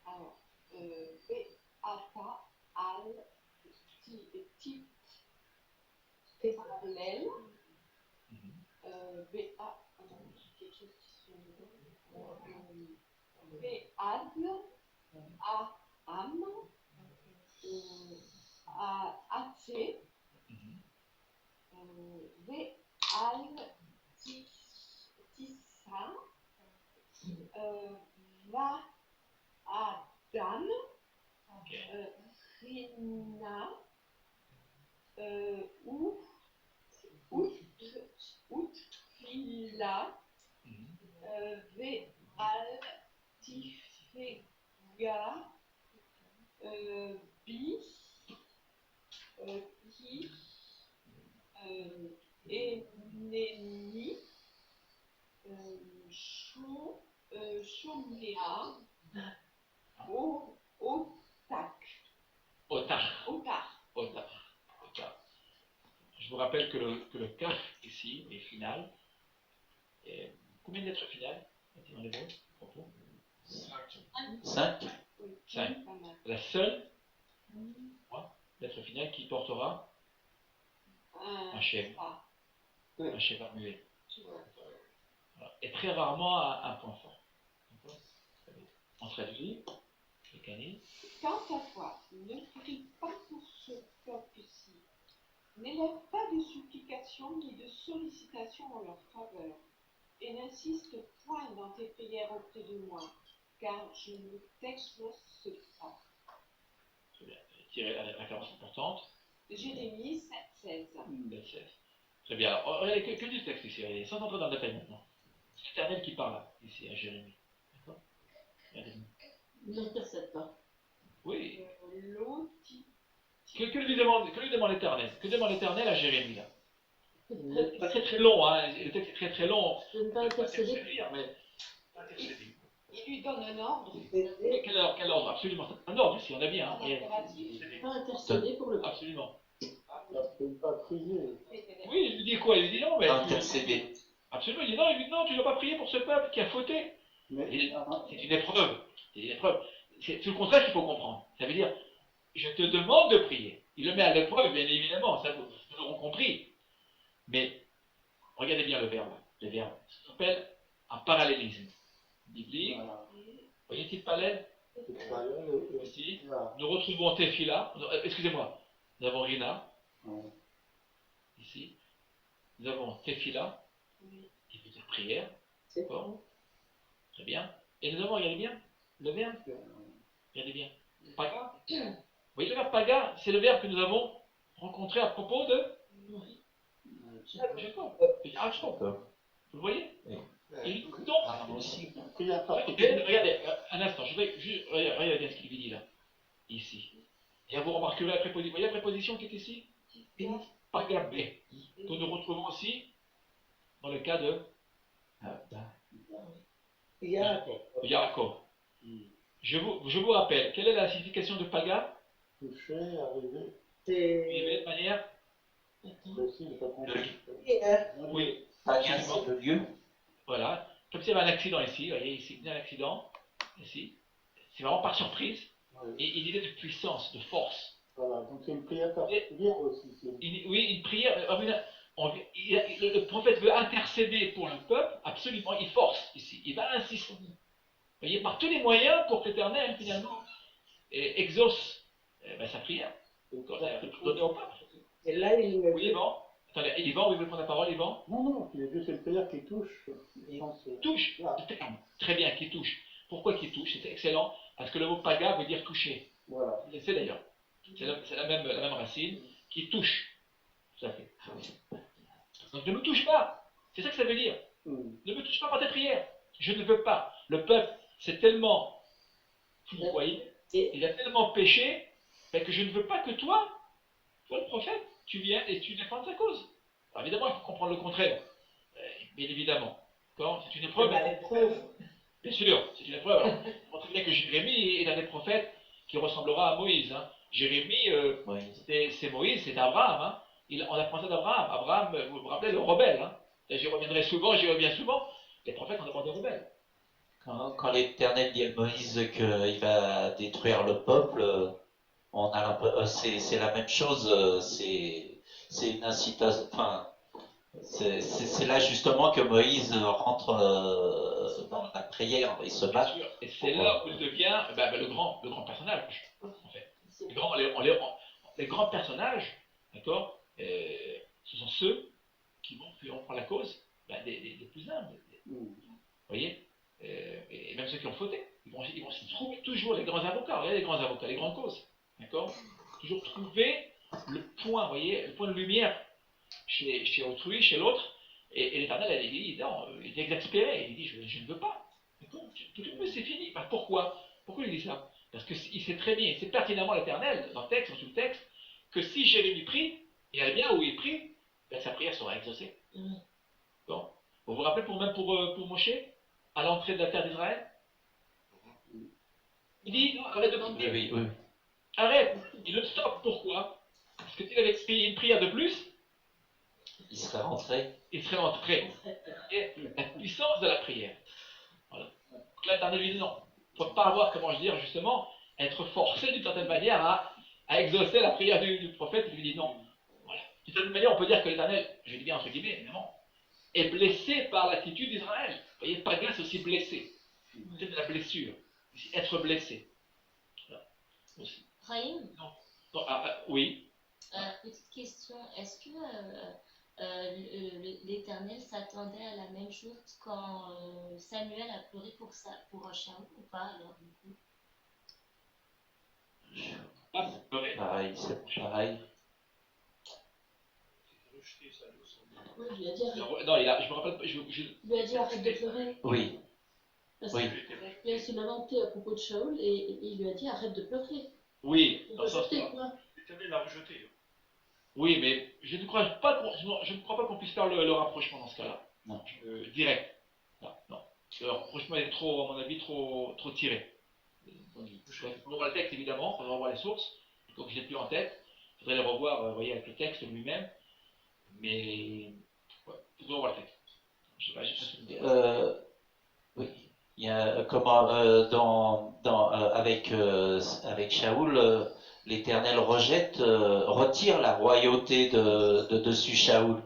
[SPEAKER 17] Alors, Be'ata al tit parallèle. Quelque chose qui se Be'ad a am a atse Ve'al tissa va adam rina utfila ve'al tifega bis ki enemi shomea
[SPEAKER 1] otak. Je vous rappelle que le kaf ici est final. Et combien de lettres finales dans l'hébreu? 5. La seule lettre finale qui portera un chef. Un chef muet. Voilà. Et très rarement un point fort. On traduit les canines.
[SPEAKER 17] Quant à toi, ne prie pas pour ce peuple-ci. N'élève pas de supplications ni de sollicitations en leur faveur. Et n'insiste point dans tes prières auprès de moi, car je ne t'exauce pas.
[SPEAKER 1] Très bien. Tirez la référence importante.
[SPEAKER 17] Jérémie 7,16.
[SPEAKER 1] Très bien. Alors, regardez que du texte ici, sans entrer dans le détail maintenant. C'est l'Éternel qui parle là, ici, à Jérémie. D'accord?
[SPEAKER 6] N'intercède pas.
[SPEAKER 1] Oui. Que lui demande l'Éternel? Que demande l'Éternel à Jérémie là? C'est très très long, hein. Le texte est très très long.
[SPEAKER 6] Je ne vais pas intercéder.
[SPEAKER 1] Mais intercéder.
[SPEAKER 17] Il lui donne un ordre.
[SPEAKER 1] Quel ordre? Absolument. Un ordre ici, on a bien.
[SPEAKER 6] Pas intercéder pour le...
[SPEAKER 1] Absolument.
[SPEAKER 16] Pas prier.
[SPEAKER 1] Oui, il lui dit quoi? Il lui dit non, mais...
[SPEAKER 5] Intercéder.
[SPEAKER 1] Absolument, il dit non, tu ne dois pas prier pour ce peuple qui a fauté. C'est une épreuve. C'est une épreuve. C'est le contraire qu'il faut comprendre. Ça veut dire, je te demande de prier. Il le met à l'épreuve, bien évidemment, ça nous l'aurons compris. Mais, regardez bien le verbe. Le verbe, ça s'appelle un parallélisme biblique. Voyez-t-il parallèle? Ici, nous retrouvons Tefila. Excusez-moi, nous avons Rina. Ici, nous avons Tefila, qui veut dire prière. D'accord? Très bien. Et nous avons, regardez bien, le verbe. Regardez bien. Paga. Vous voyez le verbe paga, c'est le verbe que nous avons rencontré à propos de Jacob. Vous le voyez? Et donc, regardez, un instant, je vais juste, regardez bien ce qu'il dit là, ici. Et vous remarquerez la préposition, vous voyez la préposition qui est ici? Pagabé, que nous retrouvons aussi dans le cas de Yaakov. Je vous rappelle, quelle est la signification de paga?
[SPEAKER 16] Toucher, arriver.
[SPEAKER 1] Arriver de manière oui.
[SPEAKER 5] Paga, c'est le lieu.
[SPEAKER 1] Voilà. Comme s'il y avait un accident ici, vous voyez, ici, il y a un accident, ici. C'est vraiment par surprise. Et une idée de puissance, de force.
[SPEAKER 16] Voilà, donc c'est une prière particulière aussi.
[SPEAKER 1] Oui, une prière. Le prophète veut intercéder pour le peuple, absolument, il force ici. Il va insister. Vous voyez, par tous les moyens pour que l'Éternel, finalement, exauce sa prière. Donner au peuple.
[SPEAKER 6] Et là, il...
[SPEAKER 1] Oui, Yvan. Attendez, Yvan, vous voulez prendre la parole, Yvan?
[SPEAKER 16] Non, c'est juste une prière qui touche.
[SPEAKER 1] Touche. Très bien, qui touche. Pourquoi qui touche? C'est excellent. Parce que le mot paga veut dire toucher.
[SPEAKER 16] Voilà.
[SPEAKER 1] Vous le savez d'ailleurs. C'est la même racine qui touche. Tout à fait. Donc ne me touche pas. C'est ça que ça veut dire. Ne me touche pas par tes prières. Je ne veux pas. Le peuple, c'est tellement foudroyé, il a tellement péché, que je ne veux pas que toi, le prophète, tu viennes et tu défends sa cause. Alors évidemment, il faut comprendre le contraire. Bien évidemment. C'est une épreuve. Bien sûr, c'est une épreuve. Alors, on montre bien que Jérémie est un des prophètes qui ressemblera à Moïse. Hein. Jérémie, c'est Moïse, c'est Abraham. Hein. On apprend ça d'Abraham. Abraham, vous vous rappelez, le rebelle. Hein. J'y reviendrai souvent, j'y reviens souvent. Les prophètes ont d'abord des rebelles.
[SPEAKER 5] Quand l'Éternel dit à Moïse qu'il va détruire le peuple, c'est la même chose. C'est une incitation. Enfin, c'est là justement que Moïse rentre dans la prière et se bat.
[SPEAKER 1] Et c'est là où il devient le grand personnage, en fait. Les grands personnages, d'accord, ce sont ceux qui vont prendre la cause des plus humbles. Vous voyez, et même ceux qui ont fauté. Ils vont se trouver toujours les grands avocats. Regardez les grands avocats, les grandes causes. D'accord? Toujours trouver le point, vous voyez, le point de lumière chez autrui, chez l'autre, et l'Éternel, il est exaspéré, il dit, je ne veux pas. Tout le monde, c'est fini. Pourquoi il dit ça? Parce qu'il sait très bien, il sait pertinemment l'Éternel, dans le texte, en sous le texte, que si Jérémie prie, il allait bien où il prie, sa prière sera exaucée. Bon. Vous vous rappelez pour Moshe, à l'entrée de la terre d'Israël? Il dit, non, arrête de prier.
[SPEAKER 5] Oui.
[SPEAKER 1] Arrête. Il le stoppe. Pourquoi? Parce que s'il avait prié une prière de plus,
[SPEAKER 5] il serait rentré.
[SPEAKER 1] Et la puissance de la prière. Voilà. Donc là, l'Éternel lui dit non. Il ne faut pas avoir, comment dire, justement, être forcé d'une certaine manière à exaucer la prière du prophète. Il lui dit non. Voilà. D'une certaine manière, on peut dire que l'Éternel, je dis bien entre guillemets, évidemment, est blessé par l'attitude d'Israël. Vous voyez, paga, c'est aussi blessé. C'est de la blessure. C'est être blessé. Voilà. Aussi.
[SPEAKER 12] Raïm?
[SPEAKER 1] Non. Oui.
[SPEAKER 12] Petite question. Est-ce que l'Éternel s'attendait à la même chose quand Samuel a pleuré pour Shaoul ou pas alors du coup?
[SPEAKER 5] Pareil, c'est pareil.
[SPEAKER 6] Oui, il lui a dit arrête.
[SPEAKER 1] Non, je me rappelle pas.
[SPEAKER 6] Il lui a dit arrête de pleurer.
[SPEAKER 5] Oui.
[SPEAKER 6] Parce qu'il s'est lamenté à propos de Shaoul et il lui a dit arrête de pleurer.
[SPEAKER 1] Oui.
[SPEAKER 9] L'Éternel l'a rejeté.
[SPEAKER 1] Oui, mais je ne crois pas qu'on puisse faire le rapprochement dans ce cas-là.
[SPEAKER 5] Non.
[SPEAKER 1] Direct. Non. Alors, franchement, il est trop, à mon avis, trop tiré. Je vais revoir le texte, évidemment, il faudra revoir les sources. Donc, je n'ai plus en tête. Il faudrait les revoir, vous voyez, avec le texte lui-même. Mais, ouais, il faudra revoir le texte. Je sais pas si vous dire.
[SPEAKER 5] Oui. Il y a, comment, avec Shaoul, l'Éternel retire la royauté de dessus Shaoul.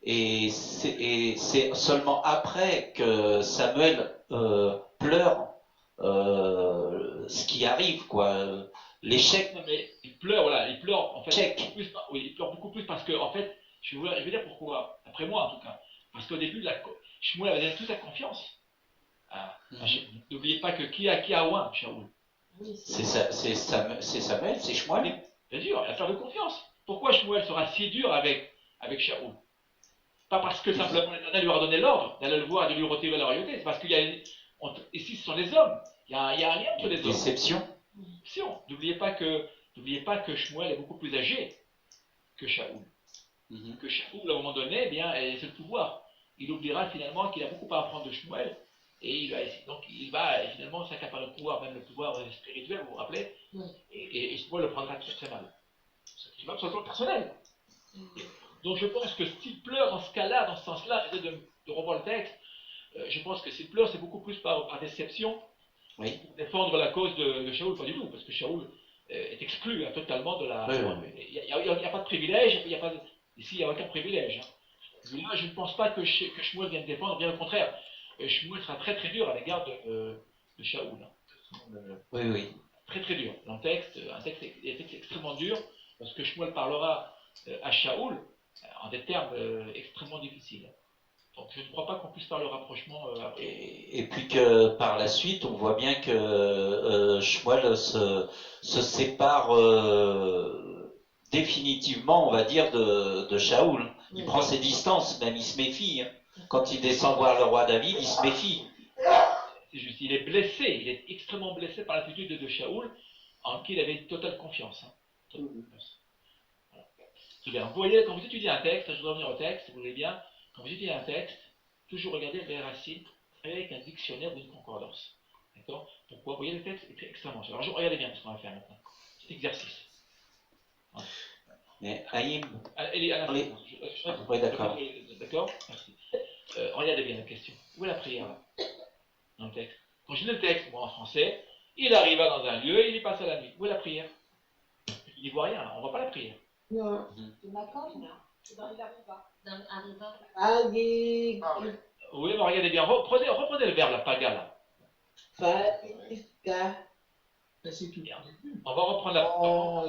[SPEAKER 5] Et c'est seulement après que Samuel pleure ce qui arrive, quoi. L'échec.
[SPEAKER 1] Non, mais il pleure, voilà, il pleure, en fait. Oui, il pleure beaucoup plus parce que, en fait, je vais dire pourquoi, après moi en tout cas. Parce qu'au début, Shmuel avait donné toute sa confiance. N'oubliez pas que qui a oint Shaoul?
[SPEAKER 5] C'est Samuel, c'est Shmuel.
[SPEAKER 1] Bien sûr, il a faire de confiance. Pourquoi Shmuel sera si dur avec Shaoul? Pas parce que simplement l'Éternel lui a donné l'ordre d'aller le voir et de lui retirer la royauté, c'est parce qu'il y a ici ce sont les hommes. Il y a un lien entre les hommes.
[SPEAKER 5] Déception.
[SPEAKER 1] N'oubliez pas que Shmuel est beaucoup plus âgé que Shaoul. Que Shaoul, à un moment donné, eh bien, c'est le pouvoir. Il oubliera finalement qu'il a beaucoup à apprendre de Shmuel. Et il va finalement s'accaparer le pouvoir, même le pouvoir spirituel, vous vous rappelez, et Shmuel le prendra très très mal. C'est même sur le plan personnel. Donc je pense que s'il pleure dans ce cas-là, dans ce sens-là, j'essaie de revoir le texte, je pense que s'il pleure, c'est beaucoup plus par déception, pour défendre la cause de Shaoul, pas du tout, parce que Shaoul est exclu totalement de la... Il n'y a pas de privilège, ici il n'y a aucun privilège. Là, je ne pense pas que Shmuel vienne défendre, bien au contraire. Shmuel sera très très dur à l'égard de Shaoul.
[SPEAKER 5] Oui.
[SPEAKER 1] Très très dur. Dans le texte, un texte extrêmement dur, parce que Shmuel parlera à Shaoul en des termes extrêmement difficiles. Donc je ne crois pas qu'on puisse faire le rapprochement après.
[SPEAKER 5] Et puis que par la suite, on voit bien que Shmuel se sépare définitivement, on va dire, de Shaoul. Il prend ses distances, même il se méfie. Quand il descend voir le roi David, il se méfie.
[SPEAKER 1] C'est juste, il est blessé, il est extrêmement blessé par l'attitude de Shaoul, en qui il avait une totale confiance. Voilà. Très bien. Vous voyez, quand vous étudiez un texte, je voudrais revenir au texte, si vous voulez bien, quand vous étudiez un texte, toujours regardez les racines avec un dictionnaire ou une concordance. D'accord? Pourquoi? Vous voyez, le texte est extrêmement cher. Alors, regardez bien ce qu'on va faire maintenant. Petit exercice. Voilà.
[SPEAKER 5] Mais Haïm.
[SPEAKER 1] Oui, d'accord. D'accord? Merci. Regardez bien la question. Où est la prière là? Dans le texte. Quand je lis le texte, moi en français, il arriva dans un lieu, il y passa la nuit. Où est la prière? Il n'y voit rien, on ne voit pas la prière.
[SPEAKER 11] Non.
[SPEAKER 12] Dans Arriva.
[SPEAKER 1] Oui, mais regardez bien, reprenez le verbe, la paga là. On va reprendre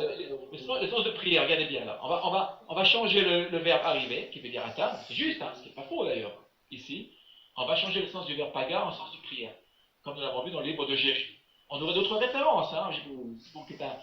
[SPEAKER 1] le sens de prière, regardez bien là. On va changer le verbe arriver, qui veut dire atteindre, c'est juste, ce qui n'est pas faux d'ailleurs, ici. On va changer le sens du verbe paga en sens de prière, comme nous l'avons vu dans le livre de Jérémie. On aurait d'autres références,